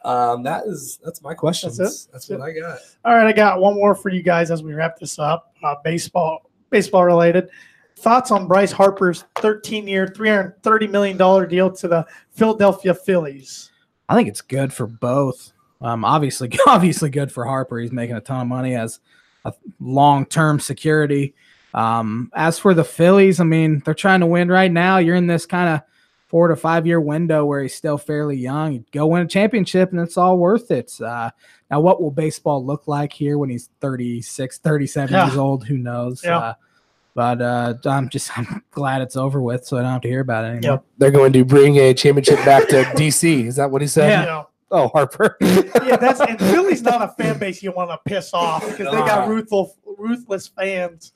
That's my questions. That's what I got. All right, I got one more for you guys as we wrap this up. Baseball related. Thoughts on Bryce Harper's 13-year, $330 million deal to the Philadelphia Phillies? I think it's good for both. Obviously good for Harper. He's making a ton of money as a long-term security. As for the Phillies, I mean, they're trying to win right now. You're in this kind of 4 to 5 year window where he's still fairly young. You go win a championship, and it's all worth it. Now, what will baseball look like here when he's 36, 37 years old? Who knows? Yeah. But I'm glad it's over with, so I don't have to hear about it anymore. Yep. They're going to bring a championship back to DC. Is that what he said? Yeah. Oh, Harper. And Philly's not a fan base you want to piss off because they got ruthless fans.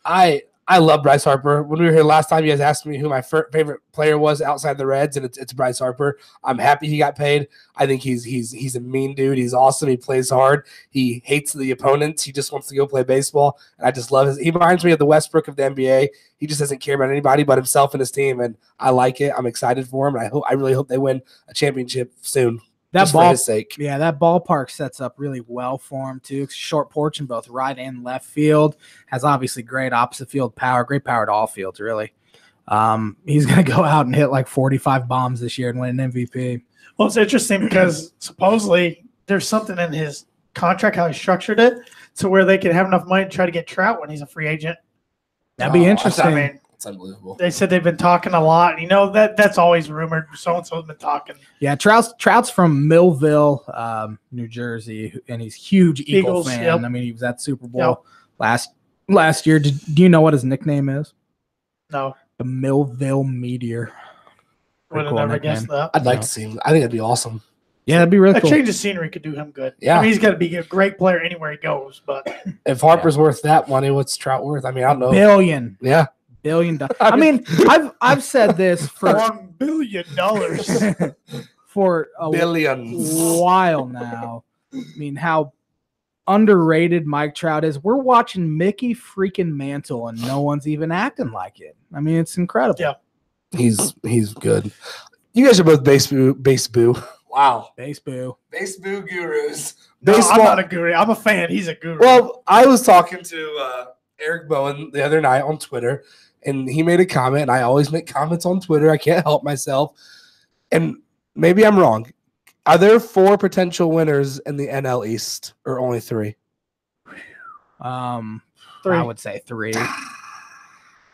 I love Bryce Harper. When we were here last time, you guys asked me who my favorite player was outside the Reds, and it's Bryce Harper. I'm happy he got paid. I think he's a mean dude. He's awesome. He plays hard. He hates the opponents. He just wants to go play baseball, and I just love he reminds me of the Westbrook of the NBA. He just doesn't care about anybody but himself and his team, and I like it. I'm excited for him, and I really hope they win a championship soon. That for his sake. Yeah, that ballpark sets up really well for him too. Short porch in both right and left field. Has obviously great opposite field power. Great power to all fields, really. He's going to go out and hit like 45 bombs this year and win an MVP. Well, it's interesting because supposedly there's something in his contract, how he structured it, to where they can have enough money to try to get Trout when he's a free agent. That'd be interesting. I mean, it's unbelievable. They said they've been talking a lot. You know, that's always rumored. So-and-so's been talking. Yeah, Trout's from Millville, New Jersey, and he's a huge Eagle fan. Yep. I mean, he was at Super Bowl last year. Do you know what his nickname is? No. The Millville Meteor. Would have never guessed that. I'd like to see him. I think it'd be awesome. Yeah, that'd be really cool. A change of scenery could do him good. Yeah. I mean, he's got to be a great player anywhere he goes. But if Harper's worth that money, what's Trout worth? I mean, I don't know. Billion. Yeah. $1 billion. I mean, I've said this for $1 billion for a while now. I mean, how underrated Mike Trout is. We're watching Mickey freaking Mantle, and no one's even acting like it. I mean, it's incredible. Yeah, he's good. You guys are both base boo. Wow, base boo gurus. No, I'm not a guru. I'm a fan. He's a guru. Well, I was talking to Eric Bowen the other night on Twitter, and he made a comment. And I always make comments on Twitter. I can't help myself. And maybe I'm wrong. Are there 4 potential winners in the NL East, or only 3? 3. I would say 3.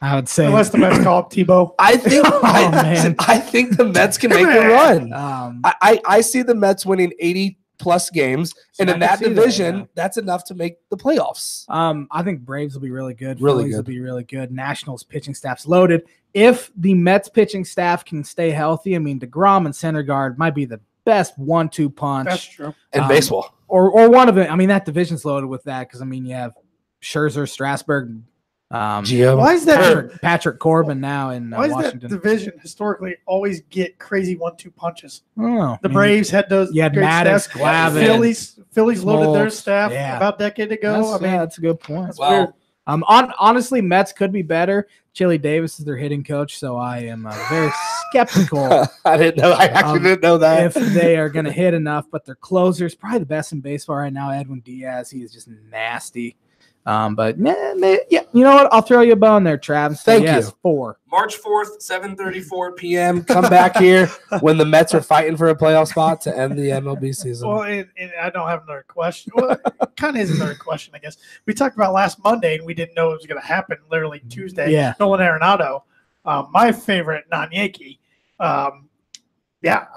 I would say unless the Mets call up Tebow. I think I think the Mets can make a run. I see the Mets winning 80+ games, and in that division, that's enough to make the playoffs. I think Braves will be really good. Really Phillies good. will be really good. Nationals pitching staff's loaded. If the Mets pitching staff can stay healthy, I mean, DeGrom and Syndergaard might be the best 1-2 punch. That's true. In baseball. Or one of them. I mean, that division's loaded with that because, I mean, you have Scherzer, Strasburg, Gio. Why is that Patrick Corbin now in Washington? That division historically always get crazy 1-2 punches? Oh, the Braves had those. You had Maddox, Glavine. Phillies loaded their staff about a decade ago. That's a good point. Weird. Honestly, Mets could be better. Chili Davis is their hitting coach, so I am very skeptical. I didn't know. I actually didn't know that. If they are going to hit enough, but their closer's probably the best in baseball right now. Edwin Diaz, he is just nasty. But yeah, you know what? I'll throw you a bone there, Travis. Thank you. 4. March 4th, 7:34 p.m. Come back here when the Mets are fighting for a playoff spot to end the MLB season. Well, and I don't have another question. Well, it kind of is another question, I guess. We talked about last Monday, and we didn't know it was going to happen literally Tuesday. Yeah. Nolan Arenado, my favorite non-Yankee. I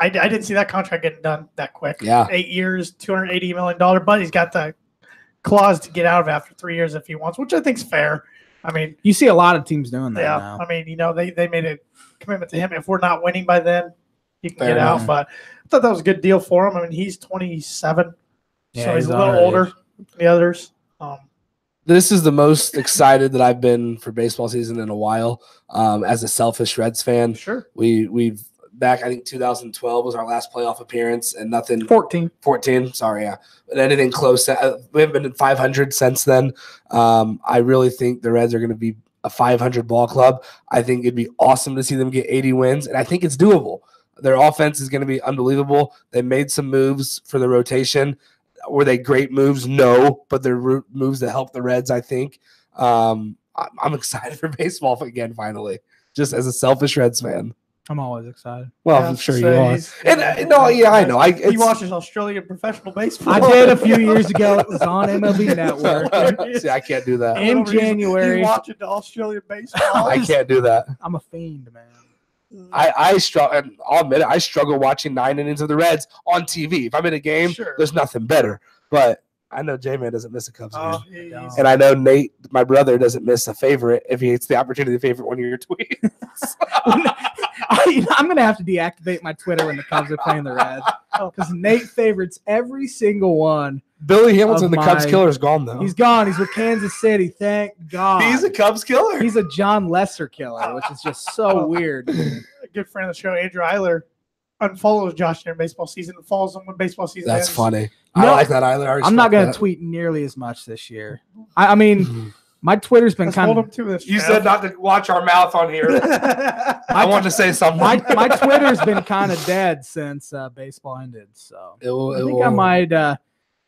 didn't see that contract getting done that quick. Yeah. 8 years, $280 million, but he's got the clause to get out of after 3 years if he wants, which I think is fair. I mean, you see a lot of teams doing that now. I mean, they made a commitment to him. If we're not winning by then, he can get enough. out. But I thought that was a good deal for him. I mean, he's 27, so he's a little older than the others. This is the most excited that I've been for baseball season in a while. As a selfish Reds fan, sure, we've back. I think 2012 was our last playoff appearance, and nothing. 14. Sorry, yeah, but anything close. We haven't been at 500 since then. I really think the Reds are going to be a 500 ball club. I think it'd be awesome to see them get 80 wins, and I think it's doable. Their offense is going to be unbelievable. They made some moves for the rotation. Were they great moves? No, but they're moves that help the Reds, I think. I'm excited for baseball again, finally, just as a selfish Reds fan. I'm always excited. Well, I'm sure you are. I know. He watches Australian professional baseball. I did a few years ago. It was on MLB Network. See, I can't do that. In January. He's watching the Australian baseball. I can't do that. I'm a fiend, man. I struggle, and I'll admit it, I struggle watching 9 innings of the Reds on TV. If I'm in a game, there's nothing better. But I know J-Man doesn't miss a Cubs game. And I know Nate, my brother, doesn't miss a favorite if he gets the opportunity to favorite one of your tweets. I'm going to have to deactivate my Twitter when the Cubs are playing the Reds because Nate favorites every single one. Billy Hamilton, the Cubs killer, is gone, though. He's gone. He's with Kansas City. Thank God. He's a Cubs killer. He's a John Lesser killer, which is just so weird. A good friend of the show, Andrew Eiler, unfollows Josh during baseball season and follows him when baseball season ends. Funny. I like that, Eiler. I'm not going to tweet nearly as much this year. I mean, My Twitter's been kind of. You said not to watch our mouth on here. I wanted to say something. My Twitter's been kind of dead since baseball ended, so I think I might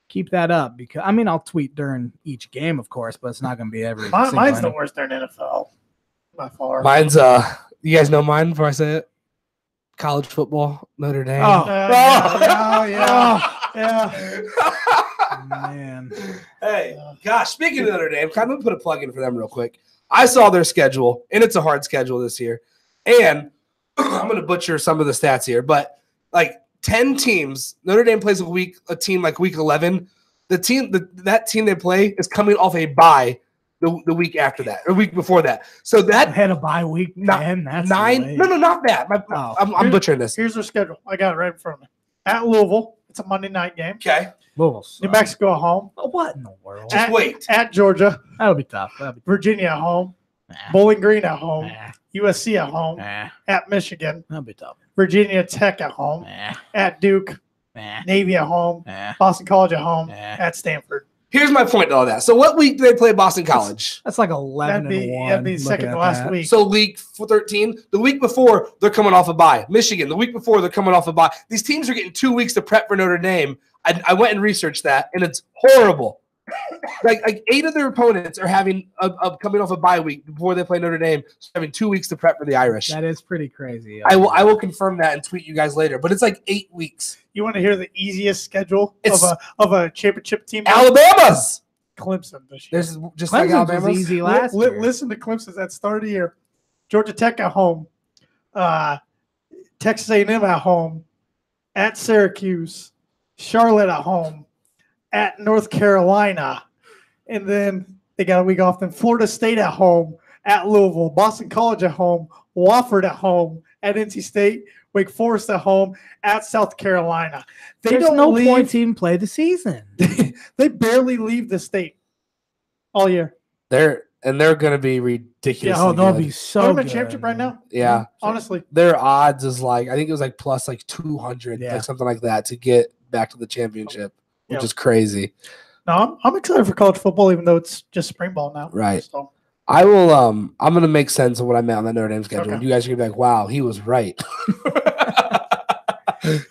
keep that up because I'll tweet during each game, of course, but it's not going to be every. Mine's the worst during NFL by far. Mine's you guys know mine before I say it. College football, Notre Dame. Yeah. Man. Hey, gosh, speaking of Notre Dame, I'm going to put a plug in for them real quick. I saw their schedule, and it's a hard schedule this year. And I'm going to butcher some of the stats here, but like 10 teams, Notre Dame plays a team like week 11. That team they play is coming off a bye the week after that, or week before that. So that had a bye week 10. That's 9. late. No, not that. I'm butchering this. Here's their schedule. I got it right in front of me. At Louisville, it's a Monday night game. Okay. Louisville. New Mexico at home. Oh, what in the world? Just wait. At Georgia. That'll be tough. Virginia at home. Nah. Bowling Green at home. Nah. USC at home. Nah. At Michigan. That'll be tough. Virginia Tech at home. Nah. At Duke. Nah. Navy at home. Nah. Boston College at home. Nah. At Stanford. Here's my point to all that. So what week do they play Boston College? That's like 11 and 1. That'd be second to last week. So week 13, the week before, they're coming off a bye. Michigan, the week before, they're coming off a bye. These teams are getting 2 weeks to prep for Notre Dame. I went and researched that, and it's horrible. like 8 of their opponents are having coming off a bye week before they play Notre Dame, so having 2 weeks to prep for the Irish. That is pretty crazy. I will confirm that and tweet you guys later. But it's like 8 weeks. You want to hear the easiest schedule of a championship team? Alabama's. Clemson this year. There's just Clemson like Alabama's. was easy last year. Listen to Clemson's at start of the year. Georgia Tech at home. Texas A&M at home. At Syracuse. Charlotte at home. At North Carolina. And then they got a week off. Then Florida State at home. At Louisville. Boston College at home. Wofford at home. At NC State. Wake Forest at home. At South Carolina. There's no point to even play the season. They barely leave the state all year. They're going to be ridiculous. Yeah, they'll be so They're in good. a championship right now. Yeah. Honestly. Their odds is like, I think it was like plus like 200, Yeah. like something like that to get back to the championship, which is crazy. No, I'm excited for college football, even though it's just spring ball now. Right. So. I will, I'm going to make sense of what I meant on that Notre Dame schedule. Okay. You guys are going to be like, wow, he was right.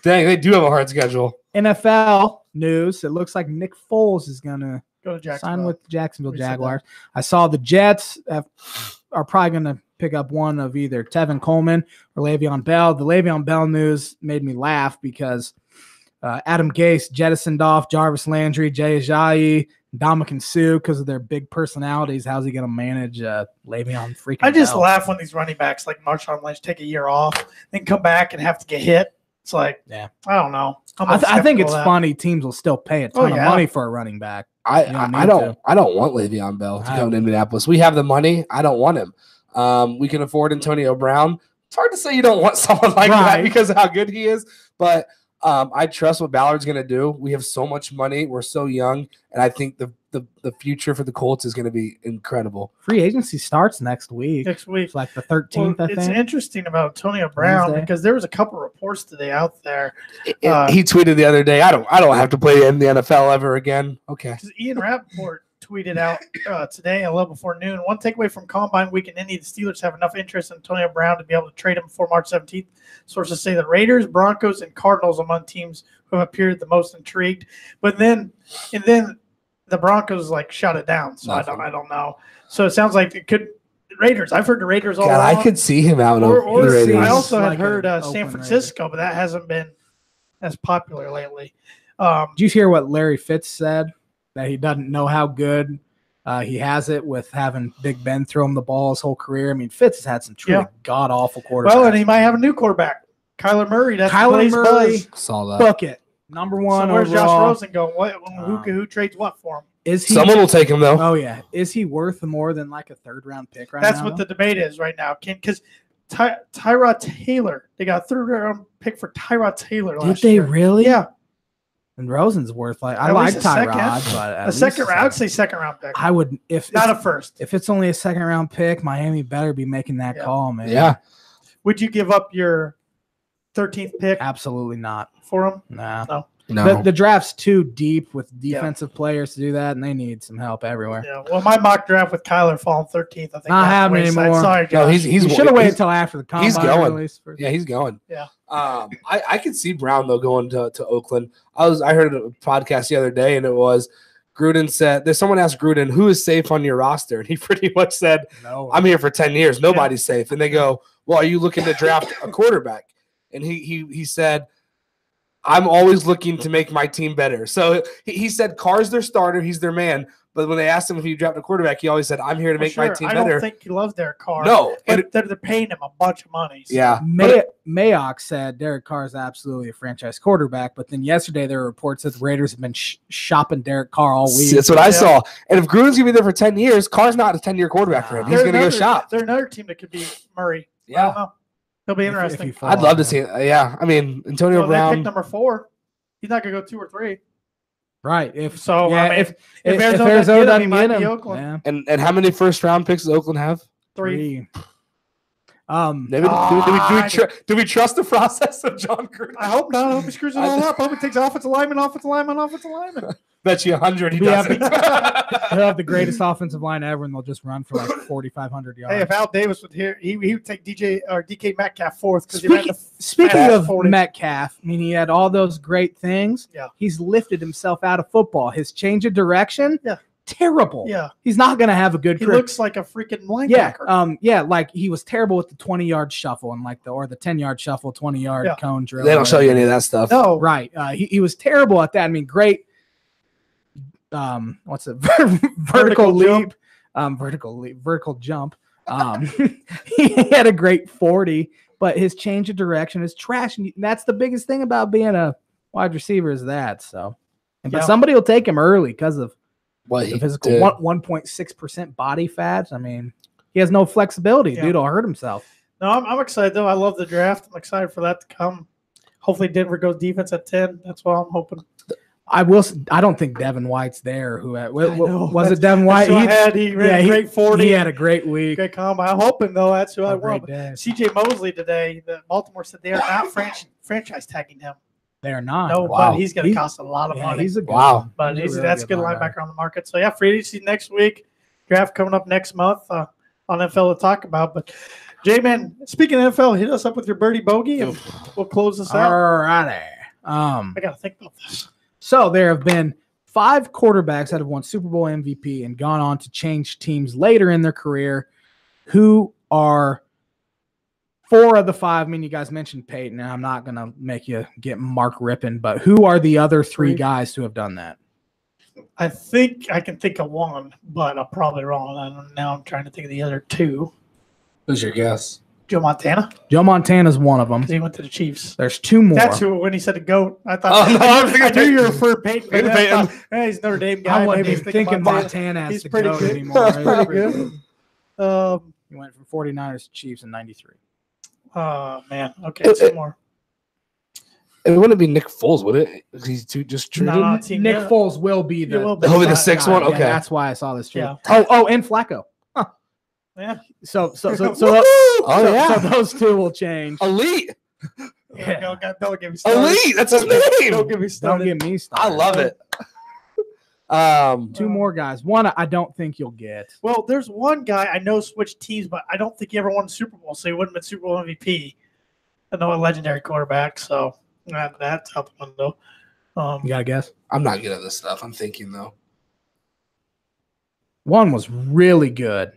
Dang, they do have a hard schedule. NFL news. It looks like Nick Foles is going to Go to Jacksonville. sign with the Jacksonville We said Jaguars. I saw the Jets are probably going to pick up one of either Tevin Coleman or Le'Veon Bell. The Le'Veon Bell news made me laugh because Adam Gase jettisoned off Jarvis Landry, Jay Ajayi, Ndamukong Suh because of their big personalities. How's he going to manage Le'Veon freaking I just Bell? laugh when these running backs like Marshawn Lynch take a year off, then come back and have to get hit. It's like, Yeah. I don't know. I think it's funny. Teams will still pay a ton of yeah. money for a running back. I don't to. want Le'Veon Bell to go to Indianapolis. We have the money. I don't want him. We can afford Antonio Brown. It's hard to say you don't want someone like that because of how good he is, but I trust what Ballard's going to do. We have so much money. We're so young, and I think the future for the Colts is going to be incredible. Free agency starts next week. Next week. It's like the 13th, I think. It's interesting about Antonio Brown Wednesday. because there was a couple reports today out there. He tweeted the other day, I don't have to play in the NFL ever again. Okay. Because Ian Rappaport tweeted out today a little before noon. One takeaway from Combine Week in Indy, the Steelers have enough interest in Antonio Brown to be able to trade him before March 17th. Sources say the Raiders, Broncos, and Cardinals among teams who have appeared the most intrigued. But then the Broncos shut it down. So I don't know. So it sounds like it could Raiders. I've heard the Raiders all God, along. I could see him out Or the Raiders. I also had Like heard an San open Francisco, but that hasn't been as popular lately. Did you hear what Larry Fitz said? That he doesn't know how good he has it with having Big Ben throw him the ball his whole career. I mean, Fitz has had some truly god-awful quarterbacks. Well, and he might have a new quarterback. Kyler Murray. That's Kyler today's Murray. buzz. Saw that. Book it. Number one So where's Josh overall. Rosen going? Who trades what for him? Is he? Someone will take him though. Oh yeah. Is he worth more than like a third-round pick right That's now? what the debate is right now. Because Tyrod Taylor, they got a third-round pick for Tyrod Taylor Did last they year. really? Yeah, And Rosen's worth like I At like least a Tyrod, second. but at a least second round. I would say second-round pick. I would if Not it's, a first. if it's only a second-round pick, Miami better be making that call, man. Yeah. Would you give up your 13th pick Absolutely not. for him? Nah. No. No. The draft's too deep with defensive players to do that, and they need some help everywhere. Yeah. Well, my mock draft with Kyler falling 13th. I think Not happening anymore. Sorry, No, Josh. he should have waited until after the combine. He's going. Release Yeah, he's going. Yeah. I could see Brown though going to Oakland. I heard a podcast the other day, and it was Gruden said. There's someone asked Gruden who is safe on your roster, and he pretty much said, No. "I'm here for 10 years. Nobody's safe." And they go, "Well, are you looking to draft a quarterback?" And he said, "I'm always looking to make my team better." So he said Carr's their starter, he's their man. But when they asked him if he draft a quarterback, he always said, "I'm here to make my team better." I don't think he loves Derek Carr. No, but they're paying him a bunch of money. So. Yeah. Mayock said Derek Carr is absolutely a franchise quarterback, but then yesterday there were reports that the Raiders have been shopping Derek Carr all week. That's what I saw. And if Gruden's gonna be there for 10 years, Carr's not a 10-year quarterback for him. He's gonna go shop. They're another team that could be Murray. Yeah. I don't know. It'll be interesting. I'd love to see it. Yeah, I mean Antonio They Brown. picked number 4. He's not gonna go 2 or 3. Right. If Arizona doesn't get him, Oakland. yeah. And how many first-round picks does Oakland have? 3. Maybe, do we trust the process of John Gruden? I hope not. I hope he screws it all up. I hope he takes offensive lineman. Bet you 100 he Yeah, doesn't. They'll have the greatest offensive line ever, and they'll just run for like 4,500 yards. Hey, if Al Davis was here, he would take DK Metcalf 4th because he ran the Speaking of 40. Metcalf, I mean, he had all those great things. Yeah. He's lifted himself out of football. His change of direction, Yeah. terrible. Yeah. He's not going to have a good He career. looks like a freaking linebacker. Like he was terrible with the 20-yard shuffle and the 10-yard shuffle, 20-yard cone drill. They don't show you any of that stuff. No. Right. He was terrible at that. I mean, great. What's it? Vertical leap. Vertical jump. He had a great 40, but his change of direction is trash. And that's the biggest thing about being a wide receiver is that. So, but somebody will take him early because of the physical 1.6% body fat. I mean, he has no flexibility. Dude will hurt himself. No, I'm excited though. I love the draft. I'm excited for that to come. Hopefully, Denver goes defense at 10. That's what I'm hoping. I don't think Devin White's there. Was it Devin White? He ran a great 40. He had a great week. Great combine. I'm hoping though that's who I want. Day. C.J. Mosley today, the Baltimore said they are not franchise tagging him. They are not. No, wow. but he's going to cost a lot of money. He's a good wow. one. But that's a good linebacker. linebacker on the market. So free agency next week. Draft coming up next month on NFL to talk about. But J-Man, speaking of NFL, hit us up with your birdie bogey and we'll close this out. All righty. I got to think about this. So there have been 5 quarterbacks that have won Super Bowl MVP and gone on to change teams later in their career. Who are 4 of the 5? I mean, you guys mentioned Peyton, and I'm not going to make you get Mark Rippon, but who are the other 3 guys who have done that? I think I can think of one, but I'm probably wrong. Now I'm trying to think of the other 2. Who's your guess? Joe Montana. Joe Montana's one of them. He went to the Chiefs. There's 2 more. That's who, when he said the GOAT, I thought, I knew you were for Peyton. Peyton. I thought, he's Notre Dame guy. I wasn't Maybe even thinking Montana as He's the pretty GOAT good. anymore. He's pretty good. He went from 49ers to Chiefs in 93. Oh, man. Okay, 2 more. It wouldn't be Nick Foles, would it? He's just treated. No, Nick Foles will be the will be. He'll be the 6th one? Yeah, Okay. that's why I saw this. Yeah. Oh, and Flacco. Yeah. So Oh, yeah. so those 2 will change. Elite. Yeah. Don't get me started. Elite. That's his name. Don't get me Don't started. get me started. I love it. 2 more guys. One I don't think you'll get. Well, there's one guy I know switched teams, but I don't think he ever won a Super Bowl, so he wouldn't have been Super Bowl MVP. I know a legendary quarterback, so that's out the window. You got to guess? I'm not good at this stuff. I'm thinking, though. One was really good.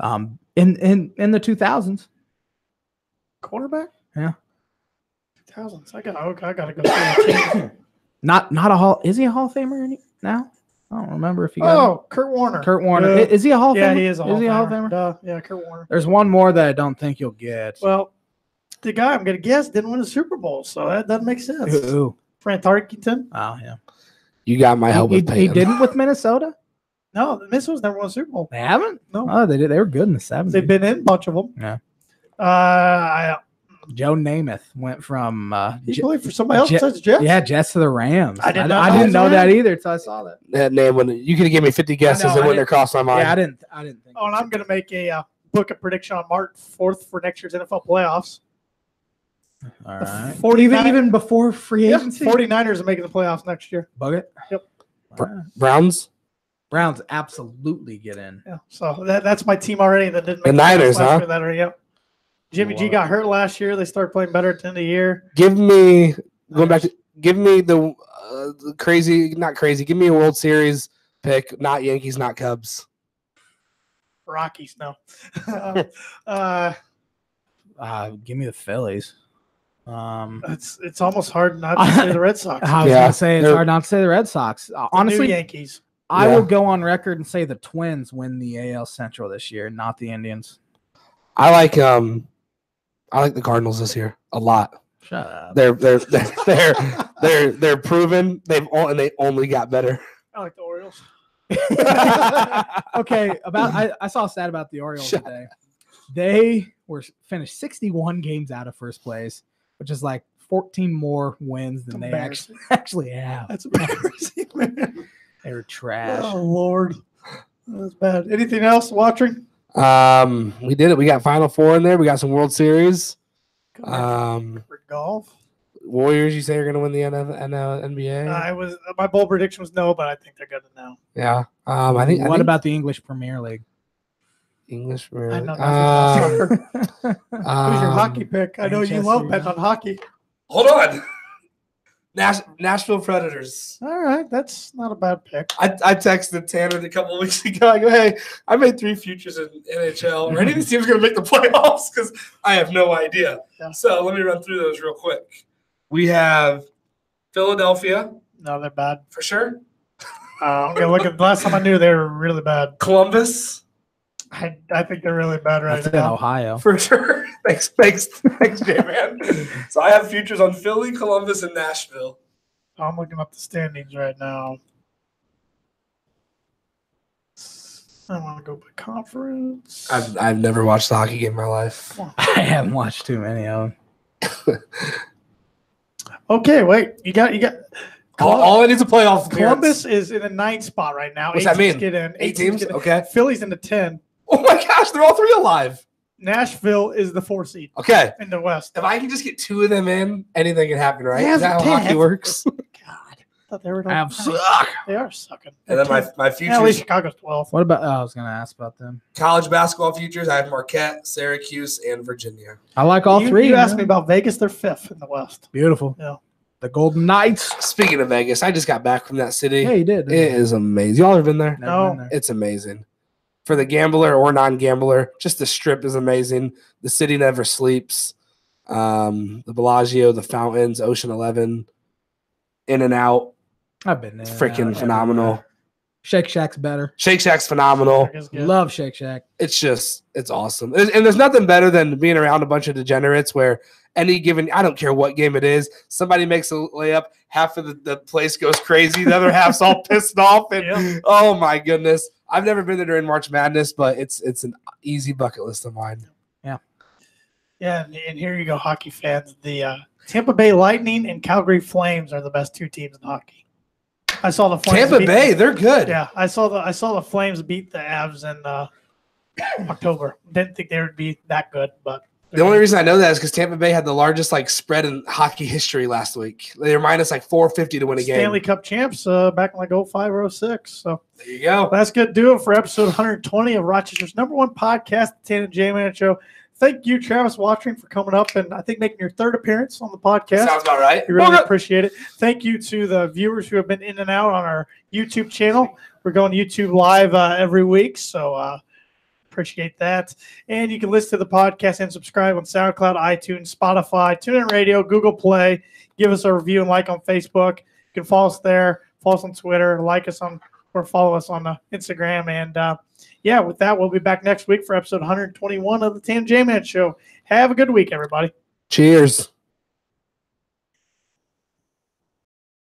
In the 2000s. Quarterback? Yeah. 2000s. I gotta go through the team. Not a Hall. Is he a Hall of Famer now? I don't remember if he got Kurt Warner. Kurt Warner. Is he a Hall of Famer? Yeah, he is a Hall of of Famer. Famer. Yeah, Kurt Warner. There's one more that I don't think you'll get. Well, the guy I'm going to guess didn't win a Super Bowl, so that doesn't make sense. Who? Frank Tarkenton. Oh, yeah. You got my help with Peyton. He didn't with Minnesota? No, the Minnesota's never won a Super Bowl. They haven't? No. Oh, they did. They were good in the 70s. They've been in a bunch of them. Yeah. Joe Namath went from he played for somebody else besides Jets. Yeah, Jets to the Rams. I didn't know that either until I saw that. That name, you could have given me 50 guesses, it wouldn't have crossed my mind. Yeah, I didn't think. Oh, and I'm going to make a book a prediction on March 4th for next year's NFL playoffs. All right. 49 Even before free Yep, agency? 49ers are making the playoffs next year. Bug it? Yep. All right. Browns. Browns absolutely get in. Yeah, so that's my team already that didn't The make the Niners, playoffs last huh? year. That are, yep. Jimmy G got hurt last year. They started playing better at the end of the year. Give me give me the crazy, not crazy. Give me a World Series pick, not Yankees, not Cubs. Rockies, no. Give me the Phillies. It's almost hard not to say the Red Sox. I was gonna say it's hard not to say the Red Sox. The Honestly, new Yankees. I will go on record and say the Twins win the AL Central this year, not the Indians. I like the Cardinals this year a lot. Shut up. They're proven. They only got better. I like the Orioles. Okay, I saw a stat about the Orioles today. They were finished 61 games out of first place, which is like 14 more wins than they actually have. That's embarrassing, man. They were trash. Oh Lord, that's bad. Anything else, Wottring? We did it. We got Final Four in there. We got some World Series. For golf. Warriors, you say are going to win the NBA? My bold prediction was no, but I think they're good now. Yeah. What about the English Premier League? English? I know nothing about soccer. Who's your hockey pick? I know you love betting on hockey. Hold on. Nashville Predators. All right, that's not a bad pick. I texted Tanner a couple of weeks ago. I go, hey, I made 3 futures in NHL. Are any of these teams going to make the playoffs? Because I have no idea. Yeah. So let me run through those real quick. We have Philadelphia. No, they're bad. For sure. I'm going to look at the last time I knew they were really bad. Columbus. I think they're really bad right That's now. in Ohio. For sure. Thanks, J-Man. So I have futures on Philly, Columbus, and Nashville. I'm looking up the standings right now. I want to go by conference. I've never watched a hockey game in my life. I haven't watched too many of them. Okay, wait. You got. All I need is a playoff appearance. Columbus is in the 9th spot right now. What's that mean? Get in. 8 teams? Okay. Philly's in the 10. Oh my gosh, they're all 3 alive. Nashville is the 4 seed. Okay. In the West. If I can just get 2 of them in, anything can happen, right? Yeah, is that how hockey works? God, I thought they were. Suck. They are sucking. And then my futures. Yeah, at least Chicago's 12th. What about? I was going to ask about them. College basketball futures. I have Marquette, Syracuse, and Virginia. I like all 3. You asked me about Vegas. They're 5th in the West. Beautiful. Yeah. The Golden Knights. Speaking of Vegas, I just got back from that city. Yeah, you did. It is amazing. Y'all have been there? No. It's amazing. For the gambler or non-gambler, just the strip is amazing. The city never sleeps. The Bellagio, the fountains, Ocean 11, In and Out. I've been there. Freaking phenomenal. Shake Shack's better. Shake Shack's phenomenal. Love Shake Shack. It's awesome. And there's nothing better than being around a bunch of degenerates where any given, I don't care what game it is, somebody makes a layup, half of the place goes crazy, the other half's all pissed off. And oh my goodness. I've never been there during March Madness, but it's an easy bucket list of mine. Yeah. Yeah, and here you go, hockey fans. The Tampa Bay Lightning and Calgary Flames are the best 2 teams in hockey. I saw the Flames. Tampa Bay, they're good. Yeah, I saw the Flames beat the Avs in October. Didn't think they would be that good, but the only reason I know that is because Tampa Bay had the largest spread in hockey history last week. They were minus 450 to win a game. Stanley Cup champs back in 05 or 06. So there you go. That's good. Do it for episode 120 of Rochester's #1 podcast, the Tan and J-Man Show. Thank you, Travis Wottring, for coming up and I think making your 3rd appearance on the podcast. Sounds about right. We really appreciate it. Thank you to the viewers who have been in and out on our YouTube channel. We're going YouTube live every week, so appreciate that. And you can listen to the podcast and subscribe on SoundCloud, iTunes, Spotify, TuneIn Radio, Google Play. Give us a review and like on Facebook. You can follow us there. Follow us on Twitter. Like us on or follow us on Instagram. And with that, we'll be back next week for episode 121 of the Tan J-Man Show. Have a good week, everybody. Cheers.